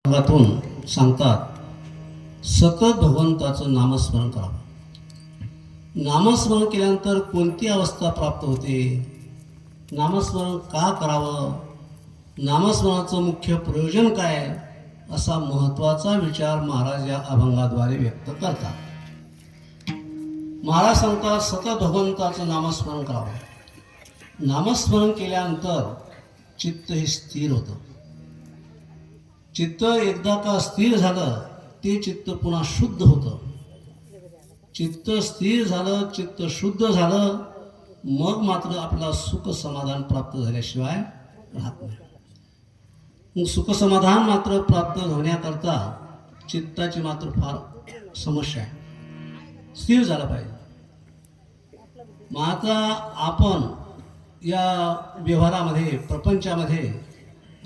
भागातून सांगतात सतत भगवंताचं नामस्मरण करावं. नामस्मरण केल्यानंतर कोणती अवस्था प्राप्त होते, नामस्मरण का करावं, नामस्मरणाचं मुख्य प्रयोजन काय, असा महत्त्वाचा विचार महाराज या अभंगाद्वारे व्यक्त करतात. महाराज सांगतात सतत भगवंताचं नामस्मरण करावं. नामस्मरण केल्यानंतर चित्त हे स्थिर होतं. चित्त एकदा का स्थिर झालं ते चित्त पुन्हा शुद्ध होतं. चित्त स्थिर झालं, चित्त शुद्ध झालं, मग मात्र आपल्याला सुख समाधान प्राप्त झाल्याशिवाय राहत नाही. मग सुख समाधान मात्र प्राप्त होण्याकरता चित्ताची मात्र फार समस्या आहे. स्थिर झालं पाहिजे. मग आता आपण या व्यवहारामध्ये प्रपंचामध्ये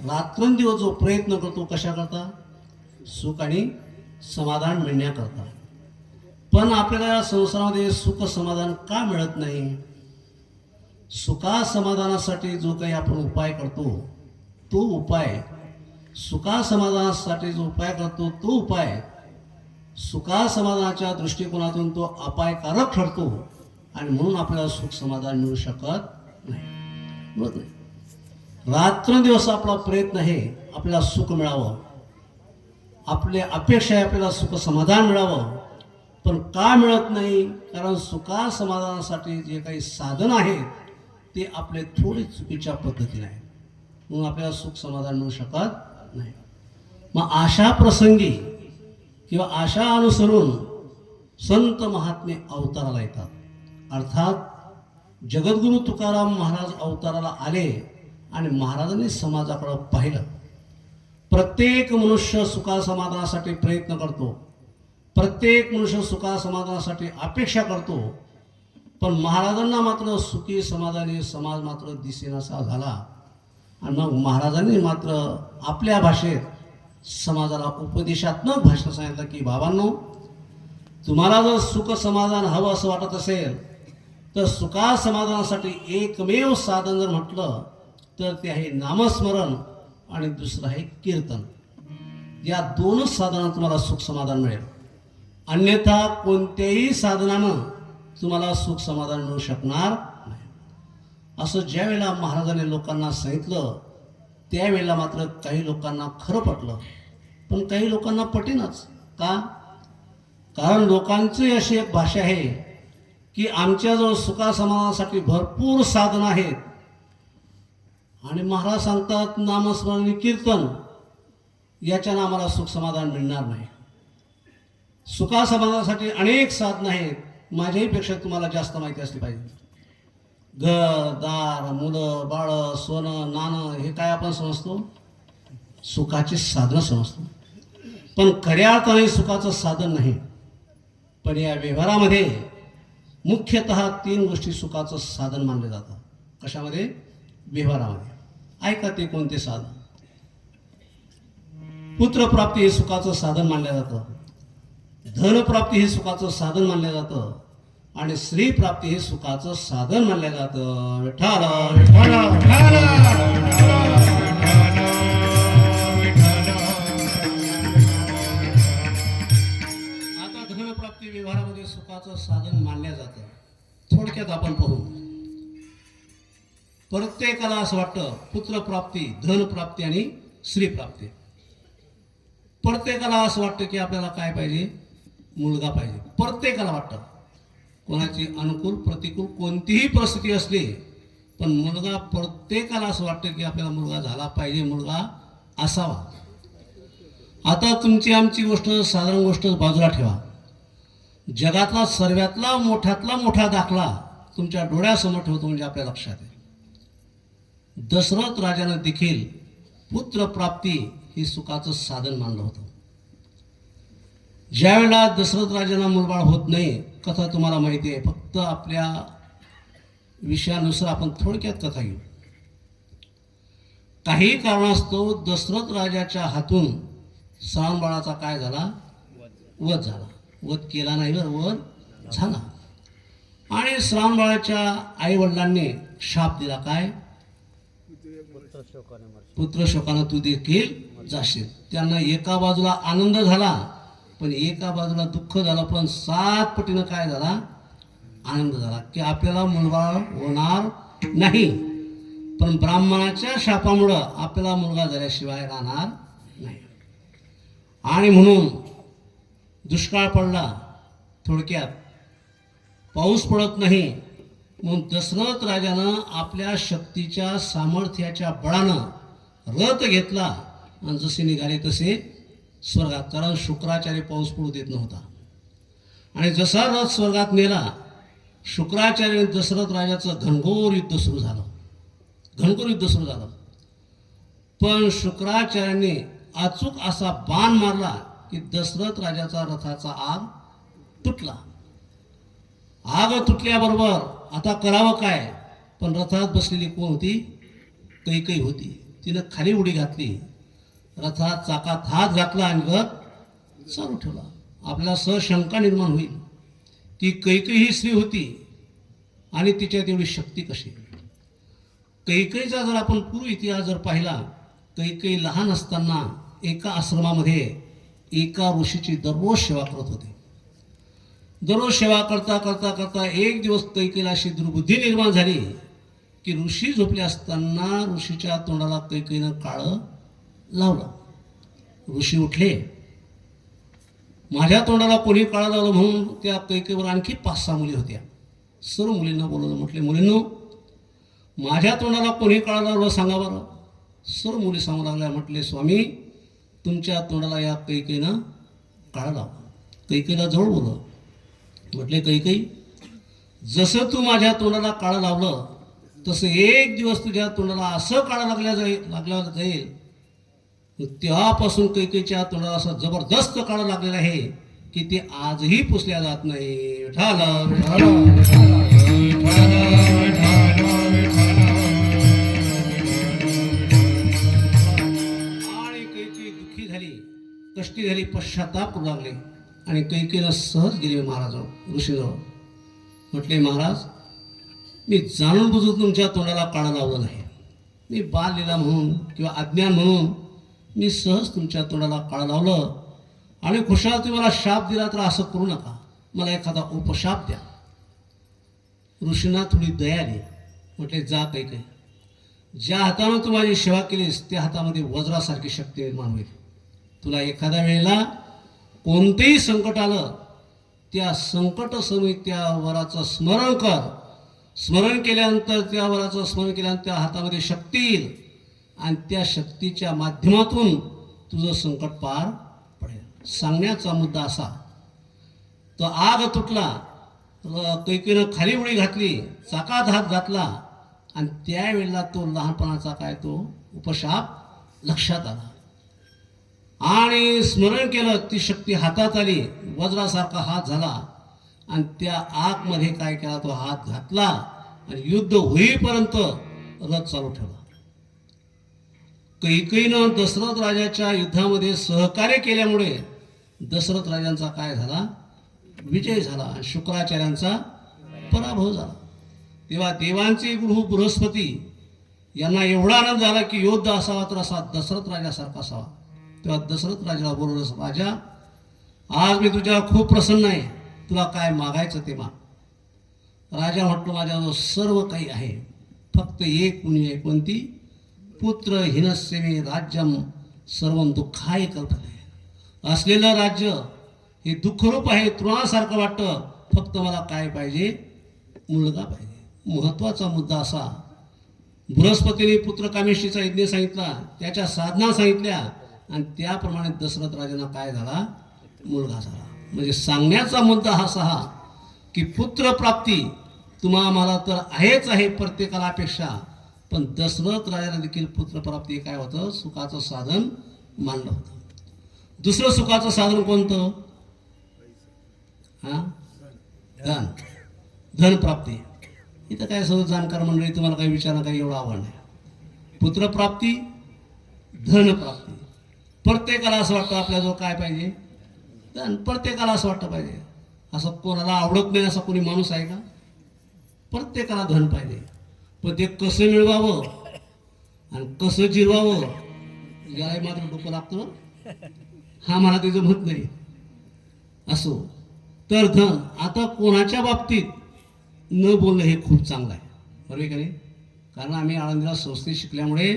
रात्रंदिवस जो प्रयत्न करतो कशा करता, सुख आणि समाधान मिळण्याकरता. पण आपल्याला संसारामध्ये सुख समाधान का मिळत नाही? सुखा समाधानासाठी जो काही आपण उपाय करतो तो उपाय, सुखा समाधानासाठी जो उपाय करतो तो उपाय सुखा समाधानाच्या दृष्टिकोनातून तो अपायकारक ठरतो आणि म्हणून आपल्याला सुख समाधान मिळू शकत नाही. मिळत नाही. रात्रंदिवस आपला प्रयत्न आहे आपल्याला सुख मिळावं, आपले अपेक्षा आहे आपल्याला सुख समाधान मिळावं. पण का मिळत नाही? कारण सुखा समाधानासाठी जे काही साधन आहेत ते आपले थोडी चुकीच्या पद्धतीने आहे, म्हणून आपल्याला सुख समाधान मिळू शकत नाही. मग अशा प्रसंगी किंवा अशा अनुसरून संत महात्मे अवताराला येतात. अर्थात जगद्गुरु तुकाराम महाराज अवताराला आले आणि महाराजांनी समाजाकडे पाहिलं. प्रत्येक मनुष्य सुखा समाधानासाठी प्रयत्न करतो, प्रत्येक मनुष्य सुखा समाधानासाठी अपेक्षा करतो, पण महाराजांना मात्र सुखी समाधानी समाज मात्र दिसेनासा झाला. आणि मग महाराजांनी मात्र आपल्या भाषेत समाजाला उपदेशात्मक भाषण सांगितलं की बाबांनो, तुम्हाला जर सुख समाधान हवं असं वाटत असेल तर सुखा समाधानासाठी एकमेव साधन जर म्हटलं तर ते आहे नामस्मरण आणि दुसरं आहे कीर्तन. या दोनच साधनानं तुम्हाला सुख समाधान मिळेल. अन्यथा कोणत्याही साधनानं तुम्हाला सुख समाधान मिळू शकणार नाही. असं ज्या वेळेला महाराजांनी लोकांना सांगितलं त्यावेळेला मात्र काही लोकांना खरं पटलं, पण काही लोकांना पटेनाच. का? कारण लोकांची अशी एक भाषा आहे की आमच्याजवळ सुखा समाधानासाठी भरपूर साधन आहेत आणि महाराज सांगतात नामस्मरण आणि कीर्तन याच्यानं आम्हाला सुख समाधान मिळणार नाही. सुखा समाधानासाठी अनेक साधनं आहेत, माझ्याहीपेक्षा तुम्हाला जास्त माहिती असली पाहिजे. घर दार मुलं बाळ सोनं नाणं हे काय आपण समजतो? सुखाची साधनं समजतो. पण खऱ्या अर्थाने सुखाचं साधन नाही. पण या व्यवहारामध्ये मुख्यतः 3 गोष्टी सुखाचं साधन मानले जातात. कशामध्ये? व्यवहारामध्ये. ऐका ते कोणते साधन? पुत्रप्राप्ती हे सुखाचं साधन मानलं जातं, धनप्राप्ती हे सुखाचं साधन मानलं जातं आणि स्त्री प्राप्ती हे सुखाचं साधन मानलं जातं. विठ्ठल विठ्ठल आता धनप्राप्ती व्यवहारामध्ये सुखाचं साधन मानलं जातं. थोडक्यात आपण पाहू. प्रत्येकाला असं वाटतं पुत्रप्राप्ती, धनप्राप्ती आणि स्त्रीप्राप्ती. प्रत्येकाला असं वाटतं की आपल्याला काय पाहिजे? मुलगा पाहिजे. प्रत्येकाला वाटतं. कोणाची अनुकूल प्रतिकूल कोणतीही परिस्थिती असली पण मुलगा, प्रत्येकाला असं वाटतं की आपल्याला मुलगा झाला पाहिजे, मुलगा असावा. आता तुमची आमची गोष्ट, साधारण गोष्ट बाजूला ठेवा. जगातला सर्वातला मोठ्यातला मोठा दाखला तुमच्या डोळ्यासमोर ठेवतो म्हणजे आपल्या लक्षात आहे. दशरथ राजानं देखील पुत्रप्राप्ती हे सुखाचं साधन मानलं होतं. ज्या वेळेला दशरथ राजांना मुलबाळ होत नाही, कथा तुम्हाला माहिती आहे. फक्त आपल्या विषयानुसार आपण थोडक्यात कथा घेऊ. काही कारणास्तव दशरथ राजाच्या हातून श्रावणबाळाचा काय झाला? वध झाला. वध केला नाही बरं, वध झाला. आणि श्रावणबाळाच्या आई वडिलांनी शाप दिला. काय? पुत्र शोकानं तू देखील जाशील. त्यांना एका बाजूला आनंद झाला पण एका बाजूला दुःख झालं, पण 7 पटीनं काय झाला, आनंद झाला की आपल्याला मुलगा होणार नाही, पण ब्राह्मणाच्या शापामुळं आपल्याला मुलगा झाल्याशिवाय राहणार नाही. आणि म्हणून दुष्काळ पडला, थोडक्यात पाऊस पडत नाही, म्हणून दशरथ राजानं आपल्या शक्तीच्या सामर्थ्याच्या बळानं रथ घेतला आणि जसे निघाले तसे स्वर्गात, कारण शुक्राचार्य पाऊस पडू देत नव्हता. आणि जसा रथ स्वर्गात नेला, शुक्राचार्य दशरथ राजाचं घनघोर युद्ध सुरू झालं, घनघोर युद्ध सुरू झालं. पण शुक्राचार्याने अचूक असा बाण मारला की दशरथ राजाचा रथाचा आग तुटला. आग तुटल्याबरोबर आता करावं काय, पण रथात बसलेली कोण होती, कैकई होती. तिनं खाली उडी घातली, रथात चाकात हात घातला आणि रथ चालू ठेवला. आपल्याला सहज शंका निर्माण होईल की कैकई ही स्त्री होती आणि तिच्यात एवढी शक्ती कशी. कैकईचा जर आपण पूर्व इतिहास जर पाहिला, कैकई लहान असताना एका आश्रमामध्ये एका ऋषीची दररोज सेवा करत होते. दररोज सेवा करता करता करता एक दिवस कैकेयीला अशी दुर्बुद्धी निर्माण झाली की ऋषी झोपले असताना ऋषीच्या तोंडाला कैकेयीनं काळं लावलं. ऋषी उठले, माझ्या तोंडाला कोणी काळं लावलं म्हणून त्या कैकेयीवर आणखी 5-6 मुली होत्या. सर्व मुलींना बोलवलं, म्हटले मुलींनो, माझ्या तोंडाला कोणी काळं लावलं सांगा बरं. सर्व मुली सांगू लागल्या, म्हटले स्वामी, तुमच्या तोंडाला या कैकेयीनं काळं लावलं. कैकेयीला जवळ बोलवलं, म्हटले कैकेयी, जसं तू माझ्या तोंडाला काळं लावलं तसं एक दिवस तुझ्या तोंडाला असं काळं लागलं जाईल. तेव्हापासून कैकेयीच्या तोंडाला असं जबरदस्त काळं लागलेलं आहे की ते आजही पुसल्या जात नाही. आणि कैकेयी दुःखी झाली, कष्टी झाली, पश्चाताप करू लागले आणि कैकेयीला सहज गेले महाराजांजवळ, ऋषीजवळ. म्हटले महाराज, मी जाणून बुजून तुमच्या तोंडाला काळं लावलं नाही. मी बाललीला म्हणून किंवा अज्ञान म्हणून मी सहज तुमच्या तोंडाला काळं लावलं आणि खुशाल तुम्ही मला शाप दिला तर असं करू नका, मला एखादा उपशाप द्या. ऋषींना थोडी दया आली. म्हटले जा कैकेयी, ज्या हातानं तू माझी सेवा केलीस त्या हातामध्ये वज्रासारखी शक्ती निर्माण होईल. तुला एखाद्या वेळेला कोणतेही संकट आलं, त्या संकट समयी त्या वराचं स्मरण कर. स्मरण केल्यानंतर त्या वराचं स्मरण केल्यानंतर त्या हातामध्ये शक्ती येईल आणि त्या शक्तीच्या माध्यमातून तुझं संकट पार पडेल. सांगण्याचा मुद्दा असा, तो आग तुटला, कैकेयीनं खाली उडी घातली, चाकात हात घातला आणि त्यावेळेला तो लहानपणाचा काय तो उपशाप लक्षात आला आणि स्मरण केलं. ती शक्ती हातात आली, वज्रासारखा हात झाला आणि त्या आगमध्ये काय केला, तो हात घातला आणि युद्ध होईपर्यंत रथ चालू ठेवला. कैकेयीनं दशरथ राजाच्या युद्धामध्ये सहकार्य केल्यामुळे दशरथ राजांचा काय झाला, विजय झाला आणि शुक्राचार्यांचा पराभव झाला. तेव्हा देवांचे गुरु बृहस्पती यांना एवढा आनंद झाला की योद्ध असावा तर असा दशरथ राजासारखा असावा. तेव्हा दशरथ राजाला बोलवलं, राजा, आज मी तुझ्यावर खूप प्रसन्न आहे, तुला काय मागायचं ते माग. राजा म्हटलं, माझ्याजवळ सर्व काही आहे, फक्त एक कुणी आहे. कोणती? पुत्र हिनस्य मे राज्यम सर्वं दुःखाय कल्पते. असलेलं राज्य हे दुःखरूप आहे, तृणासारखं वाटतं, फक्त मला काय पाहिजे, मुलगा पाहिजे. महत्त्वाचा मुद्दा असा, बृहस्पतीने पुत्रकामेष्टीचा यज्ञ सांगितला, त्याच्या साधना सांगितल्या आणि त्याप्रमाणे दशरथ राजांना काय झाला, मुलगा झाला. म्हणजे सांगण्याचा मुद्दा हा सहा की पुत्रप्राप्ती तुम्हा मला तर आहेच आहे प्रत्येकाला अपेक्षा, पण दशरथ राजाला देखील पुत्रप्राप्ती काय होतं, सुखाचं साधन मानलं होतं. दुसरं सुखाचं साधन कोणतं? धन, धनप्राप्ती. इथं काय सर्व जाणकार मंडळी, तुम्हाला काही विचारणं काही एवढं आवड नाही. पुत्रप्राप्ती, धनप्राप्ती. प्रत्येकाला असं वाटतं आपल्याजवळ काय पाहिजे, धन. प्रत्येकाला असं वाटतं पाहिजे. असं कोणाला आवडत नाही असा कोणी माणूस आहे का? प्रत्येकाला धन पाहिजे, पण ते कसं मिळवावं आणि कसं जिरवावं याला मात्र डोकं लागतं बरं. हा मला ते जमत नाही. असो तर धन आता कोणाच्या बाबतीत न बोलणं हे खूप चांगलं आहे, बरोबर आहे का नाही? कारण आम्ही आळंदीला संस्थेत शिकल्यामुळे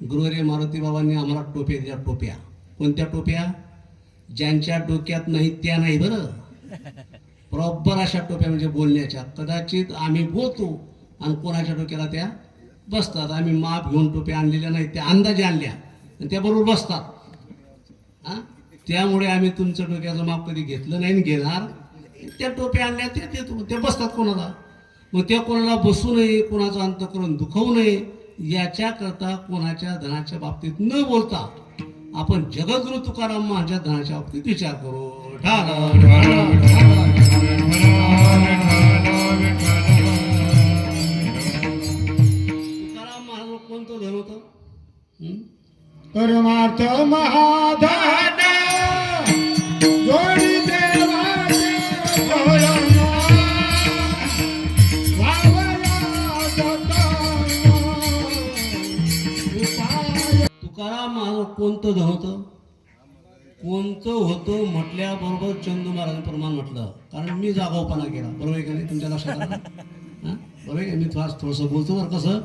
गुरुवारी मारुती बाबांनी आम्हाला टोप्या दिल्या. टोप्या कोणत्या टोप्या? ज्यांच्या डोक्यात नाही त्या नाही बरं, बरोबर अशा टोप्या म्हणजे बोलण्याच्या. कदाचित आम्ही बोलतो आणि कोणाच्या डोक्याला त्या बसतात. आम्ही माप घेऊन टोप्या आणलेल्या नाही, त्या अंदाजे आणल्या आणि त्या बरोबर बसतात. हां, त्यामुळे आम्ही तुमचं डोक्याचं माप कधी घेतलं नाही आणि घेणार. त्या टोप्या आणल्या त्या देतो, त्या बसतात कोणाला. मग त्या कोणाला बसू नये, कोणाचं अंतःकरण दुखवू नये याच्याकरता कोणाच्या धनाच्या बाबतीत न बोलता आपण जगद्गुरु तुकाराम महाराजांच्या धनाच्या बाबतीत विचार करू. तुकाराम महाराज कोणतं धन होतं? परमार्थ महाधन जोडी देवाचे भजन वावया जतन उपाय. तुकाराम महाराज कोणतं धन होतं? कोणतं होतं म्हटल्याबरोबर चंदू महाराजांनी प्रमाण म्हटलं, कारण मी जागावपणा केला. बरोबर आहे का नाही? तुमच्या लक्षात आलं? हां, बरोबर आहे का? मी थोडंसं बोलतो बरं. कसं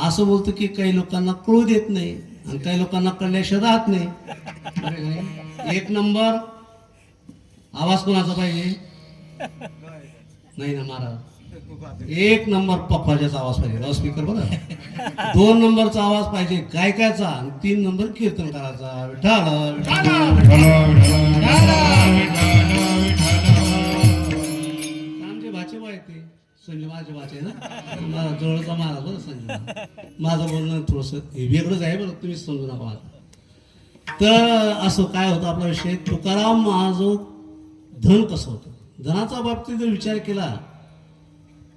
असं बोलतो की काही लोकांना कळू देत नाही आणि काही लोकांना कळल्याशिवाय राहत नाही, बरोबर आहे का नाही? एक नंबर आवाज कोणाचा पाहिजे? नाही ना महाराज, एक नंबर पखवाजाचा आवाज पाहिजे, लाऊड स्पीकर बरं. 2 नंबरचा आवाज पाहिजे गायकाचा आणि 3 नंबर कीर्तन करायचा. विठ्ठल आमचे भाचे बाय ते संजय माझे भाचे ना, माझा जवळचा महाराज बरं संजय. माझं बोलणं थोडंसं वेगळंच आहे बरं, तुम्हीच समजू नका मला. तर असं काय होतं आपला विषय, तुकाराम महाराज धन कसं होतं. धनाचा बाबतीत जर विचार केला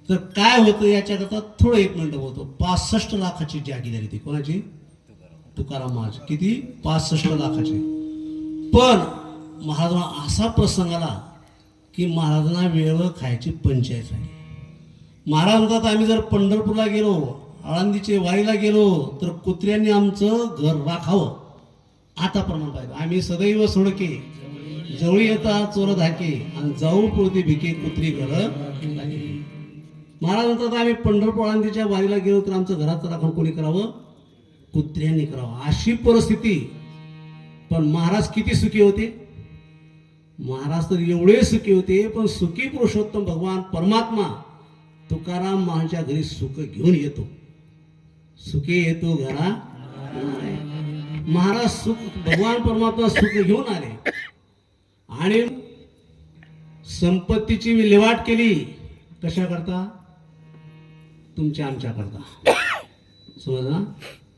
तर काय होतं याच्याकरता थोडं 1 मिनिट बोलतो. 65 लाखाची जागीदारी ती कोणाची? तुकाराम महाराज. किती? 65 लाखाची. पण महाराजांना असा प्रसंग आला की महाराजांना वेळेवर खायची पंचायत झाली. महाराज म्हणतात आम्ही जर पंढरपूरला गेलो, आळंदीचे वारीला गेलो तर कुत्र्यांनी आमचं घर राखावं. आता प्रमाण पाहिजे. आम्ही सदैव सोडके जवळी येता चोर धाके आणि जाऊ पुरती भिके कुत्री घर. महाराज म्हणतात आम्ही पंढरपूर आळंदीच्या वारीला गेलो तर आमचं घराचं राखण कोणी करावं? कुत्र्यांनी करावं. अशी परिस्थिती. पण महाराज किती सुखी होते? महाराज तर एवढे सुखी होते, पण सुखी पुरुषोत्तम भगवान परमात्मा तुकाराम महाराजांच्या घरी सुख घेऊन येतो. सुखी येतो घरा. महाराज सुख, भगवान परमात्मा सुख घेऊन आले आणि संपत्तीची विल्हेवाट केली. कशा करता? तुमच्या आमच्या करता. समजा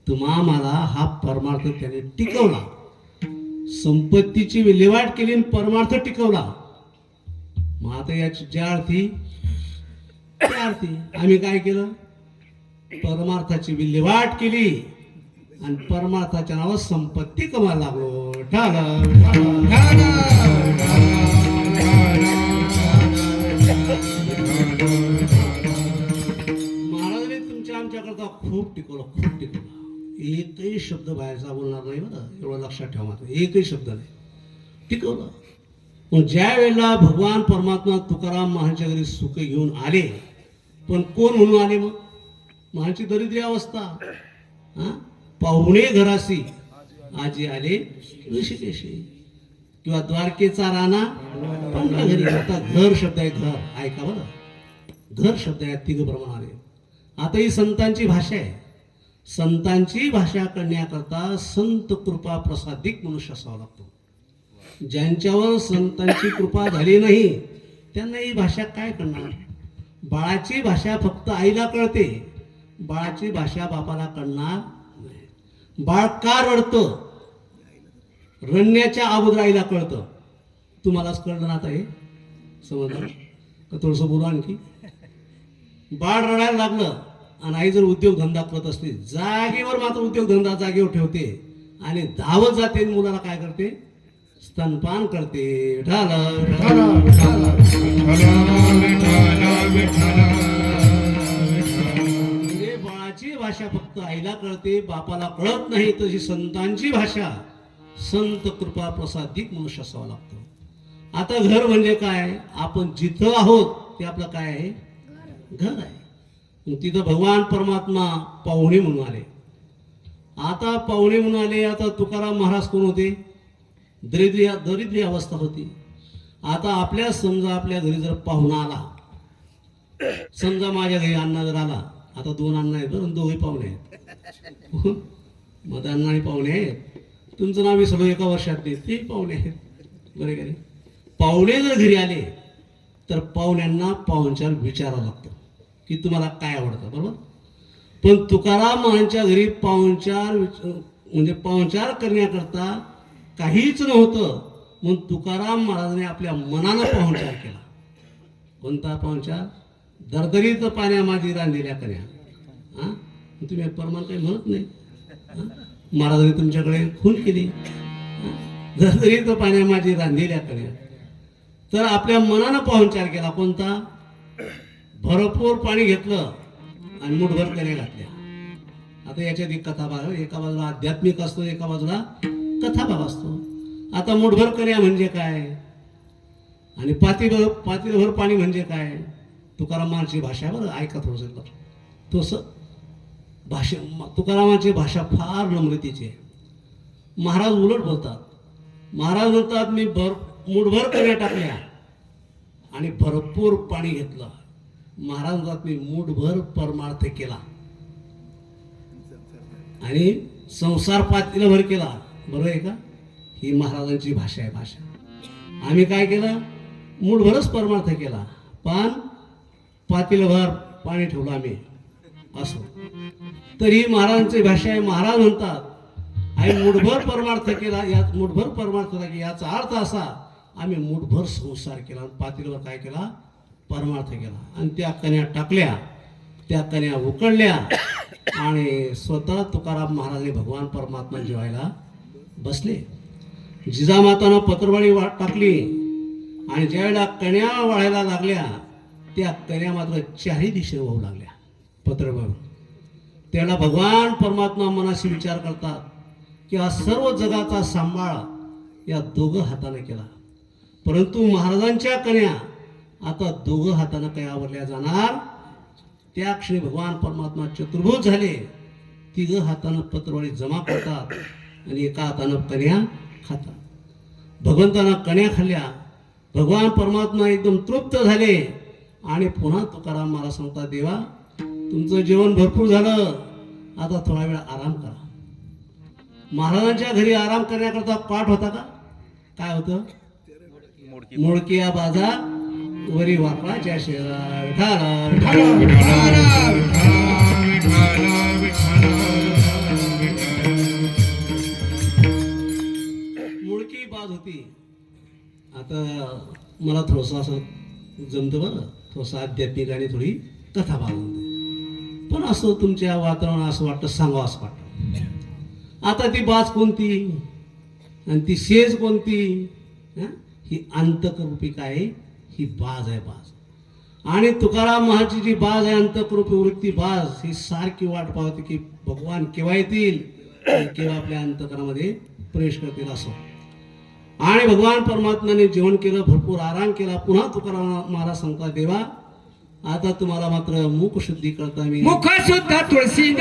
तुम्हा मला हा परमार्थ त्याने टिकवला. संपत्तीची विल्हेवाट केली आणि परमार्थ टिकवला. मग आता याची ज्या अर्थी त्या अर्थी आम्ही काय केलं? परमार्थाची विल्हेवाट केली आणि परमार्थाच्या नावावर संपत्ती कमायला लागलो. महाराजांनी तुमच्या आमच्याकरता खूप टिकवलं, खूप टिकवलं. एकही शब्द बाहेरचा बोलणार नाही बरं, एवढं लक्षात ठेवा. मात्र एकही शब्द नाही, टिकवलं. मग ज्या वेळेला भगवान परमात्मा तुकाराम महाराजांच्या घरी सुख घेऊन आले, पण कोण म्हणून आले? मग महाराजांची दरिद्री अवस्था. हा, पाहुणे घरासी आजी आले ऋषिकेशी, किंवा द्वारकेचा राणा पंधरा घरी. आता घर शब्द आहे, घर ऐका बरं, घर शब्द आहे. 3 प्रमाण आले. आता ही संतांची भाषा आहे. संतांची भाषा करण्याकरता संत कृपा प्रसादिक मनुष्य असावा लागतो. ज्यांच्यावर संतांची कृपा झाली नाही त्यांना ही भाषा काय करणार? बाळाची भाषा फक्त आईला कळते, बाळाची भाषा बापाला कळणार नाही. बाळ का रडतं? रडण्याच्या अगोदर आईला कळतं. तुम्हालाच कळलं ना आता हे? समजलं का? थोडंसं बोलू आणखी. बाळ रडायला लागलं आणि आई जर उद्योगधंदा करत असते, जागेवर मात्र उद्योगधंदा जागेवर ठेवते आणि धावत जाते, मुलाला काय करते? स्तनपान करते. म्हणजे बाळाची भाषा भाषा फक्त आईला कळते, बापाला कळत नाही, तशी संतांची भाषा संत कृपा प्रसादिक मनुष्य असावा लागतो. आता घर म्हणजे काय? आपण जिथं आहोत ते आपलं काय आहे? घर आहे. मग तिथं भगवान परमात्मा पाहुणे म्हणून आले. आता पाहुणे म्हणून आले. आता तुकाराम महाराज कोण होते? दरिद्री अवस्था होती. आता आपल्या समजा आपल्या घरी जर पाहुणा आला, समजा माझ्या घरी अण्णा जर आला, आता 2 अण्णा आहेत बरं, दोघे पाहुणे आहेत. मग अण्णा आणि पाहुणे आहेत. तुमचं नाव विसरलो एका वर्षात नाही, ते पाहुणे आहेत. बरे का नाही? पाहुणे जर घरी आले तर पाहुण्यांना पाहुणचार विचारावं लागतं की तुम्हाला काय आवडतं, बरोबर? पण तुकाराम महाराजांच्या घरी पाहुणचार म्हणजे पाहुणचार करण्याकरता काहीच नव्हतं. मग तुकाराम महाराजांनी आपल्या मनानं पाहुणचार केला. कोणता पाहुणचार? दरदरीत पाण्यामध्ये रांधलेल्या कन्या. हां, तुम्ही परमान काही म्हणत नाही. महाराजांनी तुमच्याकडे खून केली. दरदरीत पाण्यामध्ये रांधलेल्या कन्या. तर आपल्या मनानं पाहुणचार केला. कोणता? भरपूर पाणी घेतलं आणि मुठभर कन्या घातल्या. आता याच्यात एक कथा भाग, एका बाजूला आध्यात्मिक असतो, एका बाजूला कथा भाग असतो. आता मुठभर कन्या म्हणजे काय आणि पातीलभर पाणी म्हणजे काय? तुकारामांची भाषा बरं, ऐका थोडंसं. तसं तुकारामांची भाषा फार नम्रतेची आहे. महाराज उलट बोलतात. महाराज म्हणतात मी मुठभर कन्या टाकल्या आणि भरपूर पाणी घेतलं. महाराज म्हणतात मी मुठभर परमार्थ केला आणि संसार पातीलभर केला. बरोबर आहे का? ही महाराजांची भाषा आहे. भाषा आम्ही काय केलं? मुठभरच परमार्थ केला, पण पातीलभर पाणी ठेवलं आम्ही, असं. तरी महाराजांची भाषा आहे. महाराज म्हणतात आम्ही मुठभर परमार्थ केला. यात मुठभर परमार्थ केला की याचा अर्थ असा आम्ही मुठभर संसार केला, पातीलभर काय केला? परमार्थ केला. आणि त्या कन्या टाकल्या, त्या कन्या उकळल्या आणि स्वतः तुकाराम महाराजांनी भगवान परमात्मा जेवायला बसले. जिजामातानं पत्रवाळी टाकली आणि ज्यावेळेला कन्या वाळायला लागल्या, त्या कन्या मात्र चारही दिशेने वाहू लागल्या पत्रवाळी. त्याला भगवान परमात्मा मनाशी विचार करतात की हा सर्व जगाचा सांभाळ या 2 हाताने केला, परंतु महाराजांच्या कन्या आता 2 हाताने काय आवरल्या जाणार? त्या क्षणी भगवान परमात्मा चतुर्भुज झाले. 3 हातानं पत्रवाळी जमा करतात आणि एका हातानं कन्या खातात. भगवंतानं कन्या खाल्ल्या. भगवान परमात्मा एकदम तृप्त झाले आणि पुन्हा तुकाराम महाराज सांगतात देवा तुमचं जेवण भरपूर झालं, आता थोडा वेळ आराम करा. महाराजांच्या घरी आराम करण्याकरता पाठ होता का? काय होतं? मोडकिया बाजा वरी वाकळाच्या शेरा विठाला मुळकी बाज होती. आता मला थोडंसं असं जमतं बरं, थोडंसं आध्यात्मिक आणि थोडी कथा भाग, पण असं तुमच्या वातावरण असं वाटतं सांगावं असं वाटतं. आता ती बाज कोणती आणि ती सेज कोणती? ही अंतकरूपी काय? ही बाज आहे. बाज आणि तुकाराम महाराजची जी बाज आहे अंतकरूपी वृत्ती बाज, ही सारखी वाट पाहते की भगवान केव्हा येतील आणि केव्हा आपल्या अंतकरामध्ये प्रवेश करतील असं. आणि भगवान परमात्म्याने जेवण केलं, भरपूर आराम केला. पुन्हा तुकाराम महाराज सांगतात देवा आता तुम्हाला मात्र मुख शुद्धी करता मी मुख शुद्ध तुळशी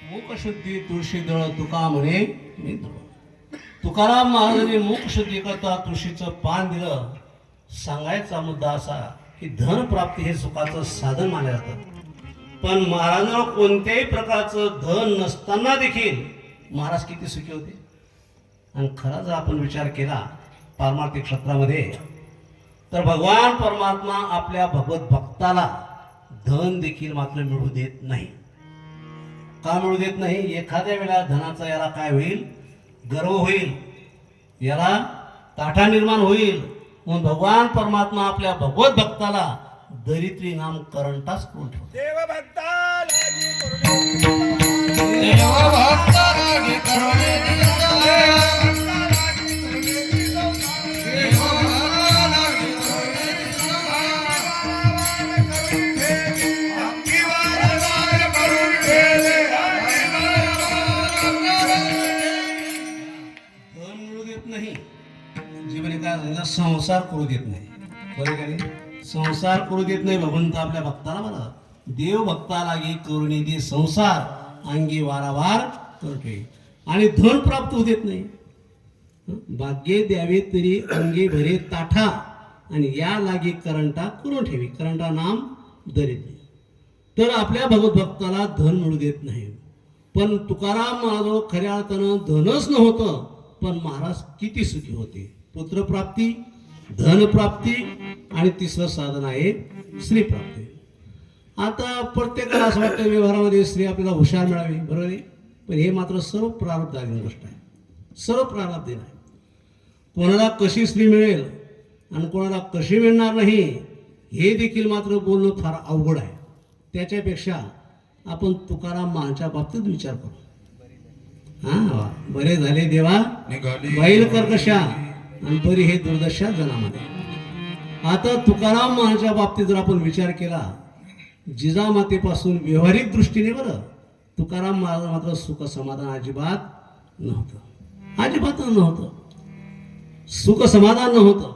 मुख शुद्धी तुळशी दळ तुका म्हणे मी दळ. तुकाराम महाराजांनी मुख शुद्धी करता तुळशीचं पान दिलं. सांगायचा मुद्दा असा की धन प्राप्ती हे सुखाचं साधन मानले जातं. पण महाराजांना कोणत्याही प्रकारचं धन नसताना देखील महाराज किती सुखी होते. आणि खरा जर आपण विचार केला पारमार्थिक क्षेत्रामध्ये तर भगवान परमात्मा आपल्या भगवत भक्ताला धन देखील मात्र मिळू देत नाही. का मिळू देत नाही? एखाद्या वेळा धनाचा याला काय होईल? गर्व होईल, याला ताठा निर्माण होईल. म्हणून भगवान परमात्मा आपल्या भगवत भक्ताला दरिद्री नाम करंटाच करून ठेवतो. देवभक्तालागी करुणे धन मिळू देत नाही, जीवन काय झालं? संसार करू देत नाही. बरोबर आहे का नाही? संसार करू देत नाही भगवंत आपल्या भक्ताला. बरं, देव भक्तालागी करुणी दे संसार अंगी वारावार करते. आणि धन प्राप्त होऊ देत नाही. भाग्ये द्यावे तरी अंगी भरे ताठा आणि या लागी करंटा करून ठेवी. करंटा नाम दरिद्री. तर आपल्या भगवत भक्ताला धन मिळू देत नाही. पण तुकाराम महाराज खऱ्या अर्थानं धनच नव्हतं, पण महाराज किती सुखी होते. पुत्रप्राप्ती, धनप्राप्ती आणि तिसरं साधन आहे स्त्रीप्राप्ती. आता प्रत्येकाला असं वाटतं व्यवहारामध्ये स्त्री आपल्याला हुशार मिळावी, बरोबर आहे. पण हे मात्र सर्व प्रारब्धाधीन गोष्ट आहे. सर्व प्रारब्धीन आहे. कोणाला कशी स्त्री मिळेल आणि कोणाला कशी मिळणार नाही हे देखील मात्र बोलणं फार अवघड आहे. त्याच्यापेक्षा आपण तुकाराम महाराजांच्या बाबतीत विचार करू. हा, बरे झाले देवा बैल कर्कशा आणि बरी हे दुर्दशा जनामध्ये. आता तुकाराम महाराजांच्या बाबतीत जर आपण विचार केला, जिजामातेपासून व्यावहारिक दृष्टीने बरं तुकाराम महाराज मात्र सुख समाधान अजिबात नव्हतं. अजिबात नव्हतं. सुख समाधान नव्हतं.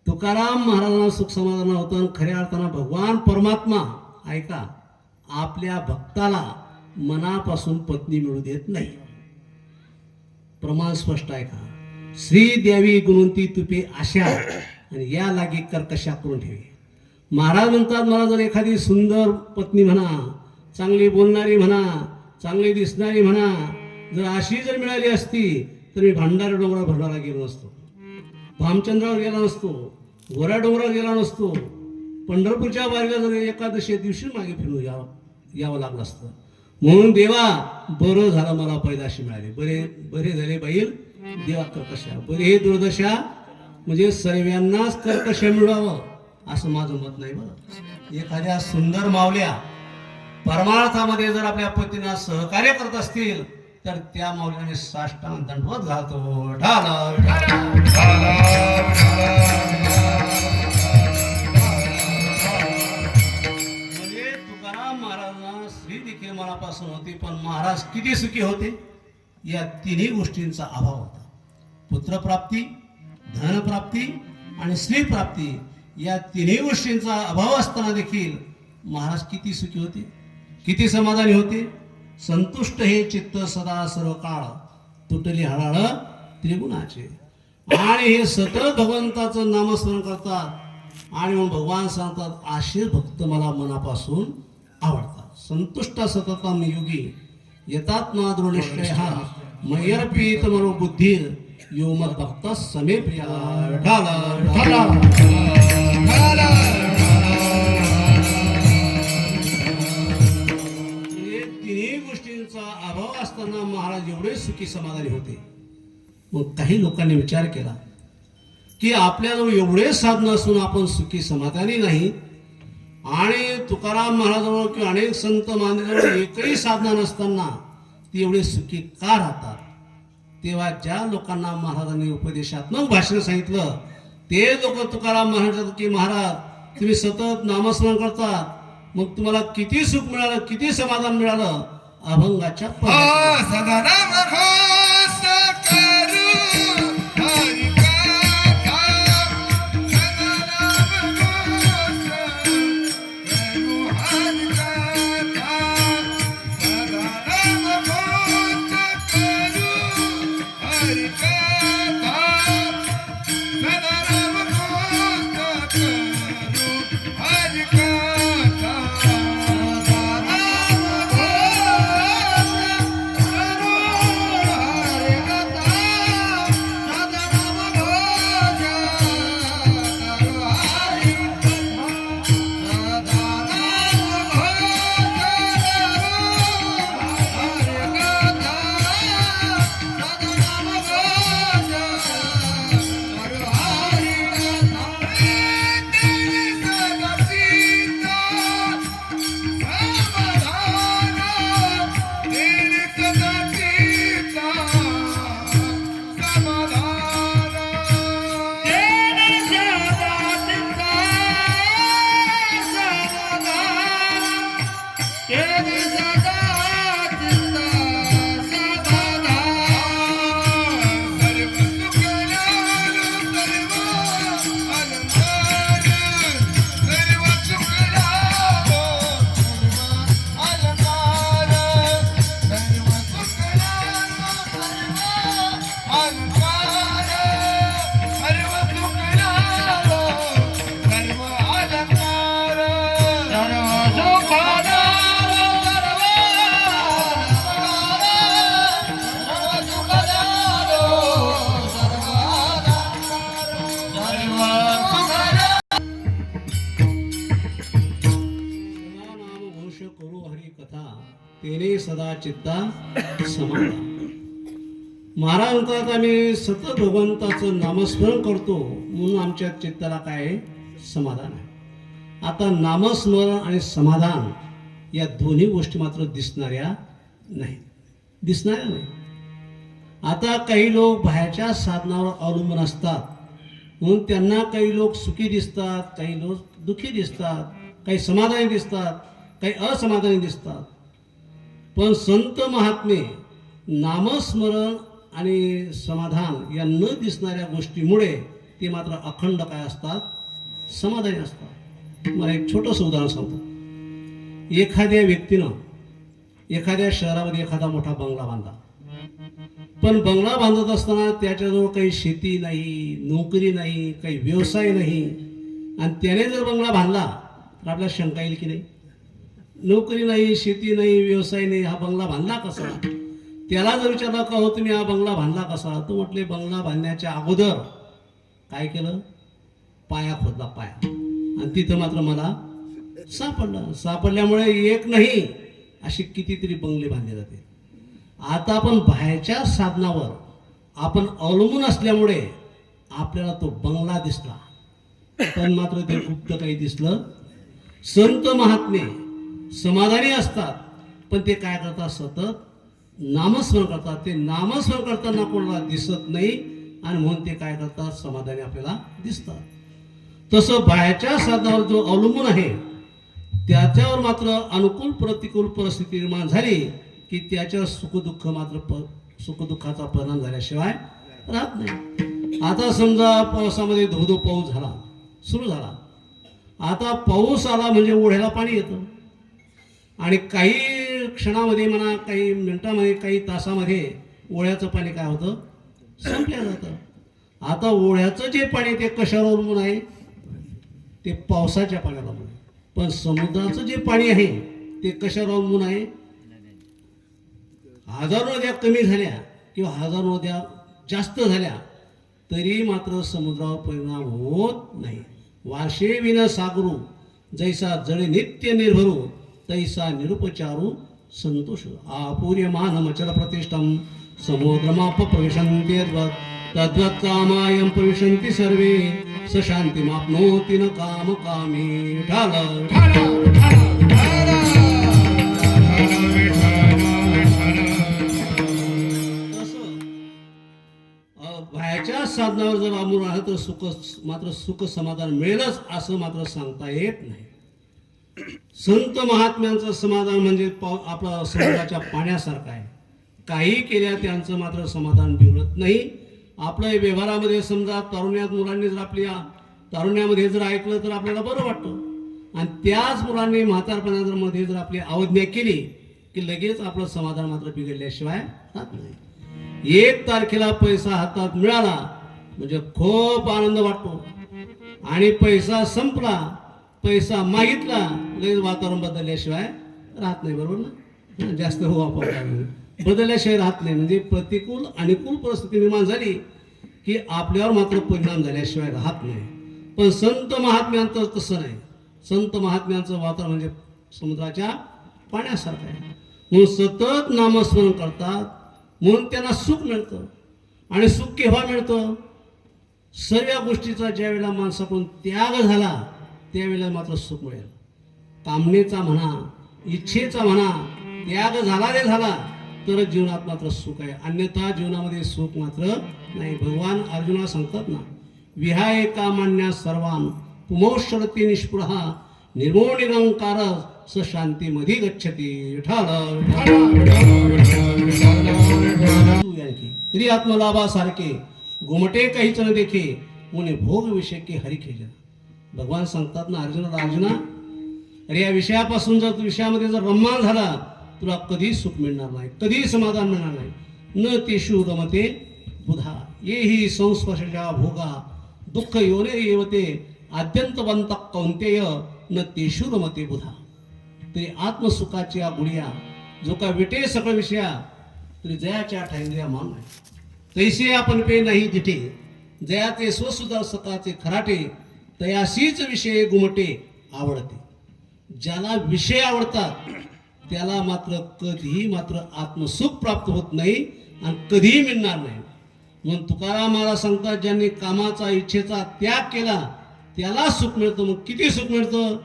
तुकाराम महाराजांना सुख समाधान नव्हतं. आणि खऱ्या अर्थानं भगवान परमात्मा ऐका आपल्या भक्ताला मनापासून पत्नी मिळू देत नाही. प्रमाण स्पष्ट आहे का? श्री द्यावी गुणवंती तुपे आशा आणि या लागी कर्कशा करून ठेवी. महाराज म्हणतात मला जर एखादी सुंदर पत्नी म्हणा, चांगली बोलणारी म्हणा, चांगली दिसणारी म्हणा, जर अशी जर मिळाली असती तर मी भांडार डोंगरावर भरणारा गेलो नसतो, भामचंद्रावर गेला नसतो, गोऱ्या डोंगरावर गेला नसतो, पंढरपूरच्या वारीला जर एकादशी दिवशी मागे फिरून यावं लागलं असतं. म्हणून देवा बरं झालं मला पैदाशी मिळाली. बरे झाले बैल देवा कर्कशा. बरे हे दुर्दशा म्हणजे सर्वांनाच कर्कश मिळावं असं माझं मत नाही. बरं, एखाद्या सुंदर मावल्या परमार्थामध्ये जर आपल्या पतींना सहकार्य करत असतील तर त्या माऊलीने साष्टांग दंडवत घालतो. ढाला म्हणजे तुकाराम महाराजांना स्त्री देखील मनापासून होती, पण महाराज किती सुखी होते. या तिन्ही गोष्टींचा अभाव होता. पुत्रप्राप्ती, धनप्राप्ती आणि स्त्रीप्राप्ती या तिन्ही गोष्टींचा अभाव असताना देखील महाराज किती सुखी होते, किती समाधानी होते. संतुष्ट हे चित्त सदा सर्व काळ तुटली हळहळ त्रिगुणाचे. आणि हे सतत भगवंताचं नामस्मरण करतात आणि मग भगवान सांगतात असे भक्त मला मनापासून आवडतात. संतुष्ट सततम योगी येतात ना दृढनिश्चय हा मयर्पित मनो बुद्धी यो मत भक्त समे प्रिया. ढाला ढाला तिन्ही गोष्टींचा अभाव असताना महाराज एवढे सुखी समाधानी होते. मग काही लोकांनी विचार केला की आपल्याजवळ एवढे साधन असून आपण सुखी समाधानी नाही आणि तुकाराम महाराजांजवळ किंवा अनेक संत महाराजांजवळ एकही साधना नसताना ती एवढे सुखी का राहतात. तेव्हा ज्या लोकांना महाराजांनी उपदेशात्मक भाषण सांगितलं ते लोक तुकाराम महाराज की महाराज तुम्ही सतत नामस्मरण करतात, मग तुम्हाला किती सुख मिळालं, किती समाधान मिळालं. अभंगाच्या करू हरी कथा तेने सदा चित्ता समाधान. महाराज म्हणतात आम्ही सतत भगवंताचं नामस्मरण करतो म्हणून आमच्या चित्ताला काय आहे? समाधान आहे. आता नामस्मरण आणि समाधान या दोन्ही गोष्टी मात्र दिसणाऱ्या नाही. आता काही लोक बाहेरच्या साधनावर अवलंबून असतात म्हणून त्यांना काही लोक सुखी दिसतात, काही लोक दुःखी दिसतात, काही समाधानी दिसतात, काही असमाधानी दिसतात. पण संत महात्मे नामस्मरण आणि समाधान या न दिसणाऱ्या गोष्टीमुळे ते मात्र अखंड काय असतात? समाधानी असतात. मला एक छोटंसं उदाहरण सांगतो. एखाद्या व्यक्तीनं एखाद्या शहरामध्ये एखादा मोठा बंगला बांधला, पण बंगला बांधत असताना त्याच्याजवळ काही शेती नाही, नोकरी नाही, काही व्यवसाय नाही, आणि त्याने जर बंगला बांधला तर आपल्याला शंका येईल की नाही? नोकरी नाही, शेती नाही, व्यवसाय नाही, हा बंगला बांधला कसा? त्याला जर विचारलं का हो तुम्ही हा बंगला बांधला कसा, तो म्हटले बंगला बांधण्याच्या अगोदर काय केलं? पाया खोदला, पाया, आणि तिथं मात्र मला सापडल्यामुळे एक नाही असे कितीतरी बंगले बांधले जाते. आता आपण बाहेरच्या साधनावर आपण अवलंबून असल्यामुळे आपल्याला तो बंगला दिसला, पण मात्र ते गुप्त काही दिसलं. संत महात्मे समाधानी असतात, पण ते काय करतात? सतत नामस्मरण करतात. ते नामस्मरण करताना कोणाला दिसत नाही आणि म्हणून ते काय करतात? समाधानी आपल्याला दिसतात. तसं बाहेरच्या साधनावर जो अवलंबून आहे त्याच्यावर मात्र अनुकूल प्रतिकूल परिस्थिती निर्माण झाली की त्याच्यावर सुखदुःखाचा परिणाम झाल्याशिवाय राहत नाही. आता समजा पावसामध्ये धोधो पाऊस झाला, सुरू झाला. आता पाऊस आला म्हणजे ओढ्याला पाणी येतं, आणि काही क्षणामध्ये म्हणा, काही मिनिटामध्ये, काही तासामध्ये ओढ्याचं पाणी काय होतं? संपलं जातं. आता ओढ्याचं जे पाणी ते कशावर अवलंबून आहे? ते पावसाच्या पाण्यावर अवलंबून. पण समुद्राचं जे पाणी आहे ते कशावर अवलंबून आहे? हजारो नद्या कमी झाल्या किंवा हजारो नद्या जास्त झाल्या तरी मात्र समुद्रावर परिणाम होत नाही. वार्षे विन सागरू जैसा जळे नित्य निर्भरू तैसा निरुपचारू संतोष. आपूर्यमान मचल प्रतिष्ठम समुद्रमाप प्रविशन्ति तद्वत् कामायं प्रविशन्ति सर्वे स शान्तिमाप्नोति न काम कामी. बाहेरच्या साधनावर जर अमूल आहे तर सुख समाधान मिळेलच असं मात्र सांगता येत नाही. संत महात्म्यांचं समाधान म्हणजे आपला समुद्राच्या पाण्यासारखं आहे. काही केल्या त्यांचं मात्र समाधान बिघडत नाही. आपल्या व्यवहारामध्ये समजा मुलांनी जर आपल्या तारुण्यामध्ये जर ऐकलं तर आपल्याला बरं वाटतं, आणि त्याच मुलांनी म्हातारपणामध्ये जर आपली अवज्ञा केली की लगेच आपलं समाधान मात्र बिघडल्याशिवाय राहत नाही. 1 तारखेला पैसा हातात मिळाला म्हणजे खूप आनंद वाटतो, आणि पैसा संपला, पैसा मागितला, लगेच वातावरण बदलल्याशिवाय राहत नाही. बरोबर ना? जास्त बदलल्याशिवाय राहत नाही. म्हणजे प्रतिकूल अनुकूल परिस्थिती निर्माण झाली की आपल्यावर मात्र परिणाम झाल्याशिवाय राहत नाही. पण संत महात्म्यांचं तसं नाही. संत महात्म्यांचं वातावरण म्हणजे समुद्राच्या पाण्यासारखं आहे. म्हणून सतत नामस्मरण करतात म्हणून त्यांना सुख मिळतं. आणि सुख केव्हा मिळतं? सर्व गोष्टीचा ज्या वेळेला माणसाकडून त्याग झाला त्यावेळेला मात्र सुख मिळेल. कामनेचा म्हणा, इच्छेचा म्हणा, त्याग झाला रे झाला तर जीवनात मात्र सुख आहे, अन्यथा जीवनामध्ये सुख मात्र नाही. भगवान अर्जुना सांगतात ना, विहाय कामान्या सर्वान पुमोशरती निष्पृहा निर्मो निरंकार स शांती मध्ये गच्छती. तरी आत्मलाभासारखे घुमटे काहीच न देखे मुने भोग विषय के हरी खेळ. भगवान सांगतात ना अर्जुना, अरे या विषयापासून जर तू विषयामध्ये जर रममान झाला तुला कधी सुख मिळणार नाही, कधी समाधान मिळणार नाही. न तेषु रमते बुधा येही संस्पर्शा भोगा दुःख योने येवते आद्यंतवंत कौंतेय न तेषु रमते बुधा. तरी आत्मसुखाच्या गुडिया जो का विटे सकळ विषया तरी जयाच्या ठाईंद्रिया मान नाही. तैसे आपण पे नाही तिथे जया ते स्वसुद्धा सकाचे खराटे तयाशीच विषय गुमटे आवडते. ज्याला विषय आवडतात त्याला मात्र कधीही मात्र आत्मसुख प्राप्त होत नाही आणि कधीही मिळणार नाही. म्हणून तुकाराम महाराज सांगतात, ज्यांनी कामाचा इच्छेचा त्याग केला त्याला सुख मिळतं. मग किती सुख मिळतं?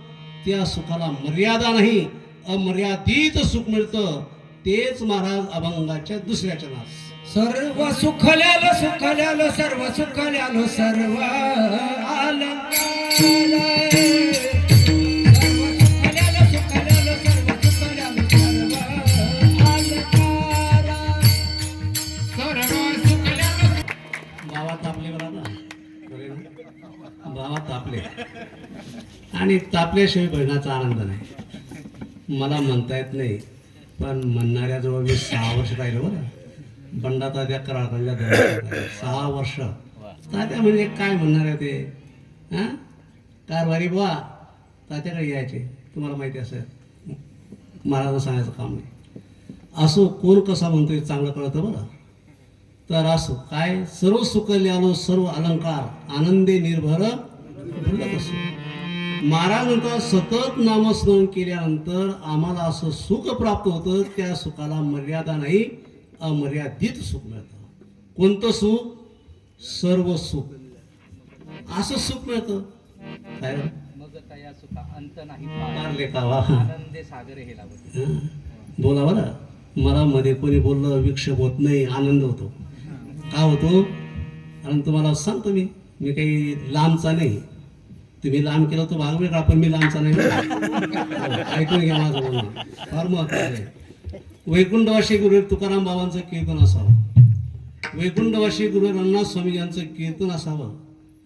त्या सुखाला मर्यादा नाही, अमर्यादित सुख मिळतं. तेच महाराज अभंगाच्या दुसऱ्या चरणात सर्व सुखल्यालो सुखल्यालो सर्व सुखल्यालो सर्व आलं गावात तापले गावात तापले आणि तापल्याशिवाय भजनाचा आनंद नाही. मला म्हणता येत नाही, पण म्हणणाऱ्याजवळ मी 6 वर्ष राहिलो बरं. बंडा तात्या कराडच्या 6 वर्ष. तात्या म्हणजे काय म्हणणार आहे ते? हां, कारभारी बुवा तात्याकडे यायचे. तुम्हाला माहिती असेल, महाराजांना सांगायचं काम नाही. असो कोण कसा म्हणतोय चांगलं कळतं बरं. तर असो काय, सर्व सुख ल्यालो सर्व अलंकार आनंदे निर्भर भुलत असो. महाराज म्हणतात, सतत नामस्मरण केल्यानंतर आम्हाला असं सुख प्राप्त होतं, त्या सुखाला मर्यादा नाही, अमर्यादित सुख मिळतं. कोणतं सुख? सर्व सुख. असं सुख मिळतं काय? मग तया सुखा अंत नाही मारले का वा. आनंदे सागरे हे लागत. हं? बोला बरं. मला मध्ये कोणी बोललं विक्षेप होत नाही, आनंद होतो. का होतो? कारण तुम्हाला सांगतो मी काही लांबचा नाही. तुम्ही लांब केलं तर भाग वेगळा, पण मी लांबचा नाही. ऐकून घ्या माझं बोलणं, फार महत्वाचं आहे. वैकुंठवासी गुरु तुकाराम बाबांचं कीर्तन असावं, वैकुंठवासी गुरु रंगनाथ स्वामी यांचं कीर्तन असावं,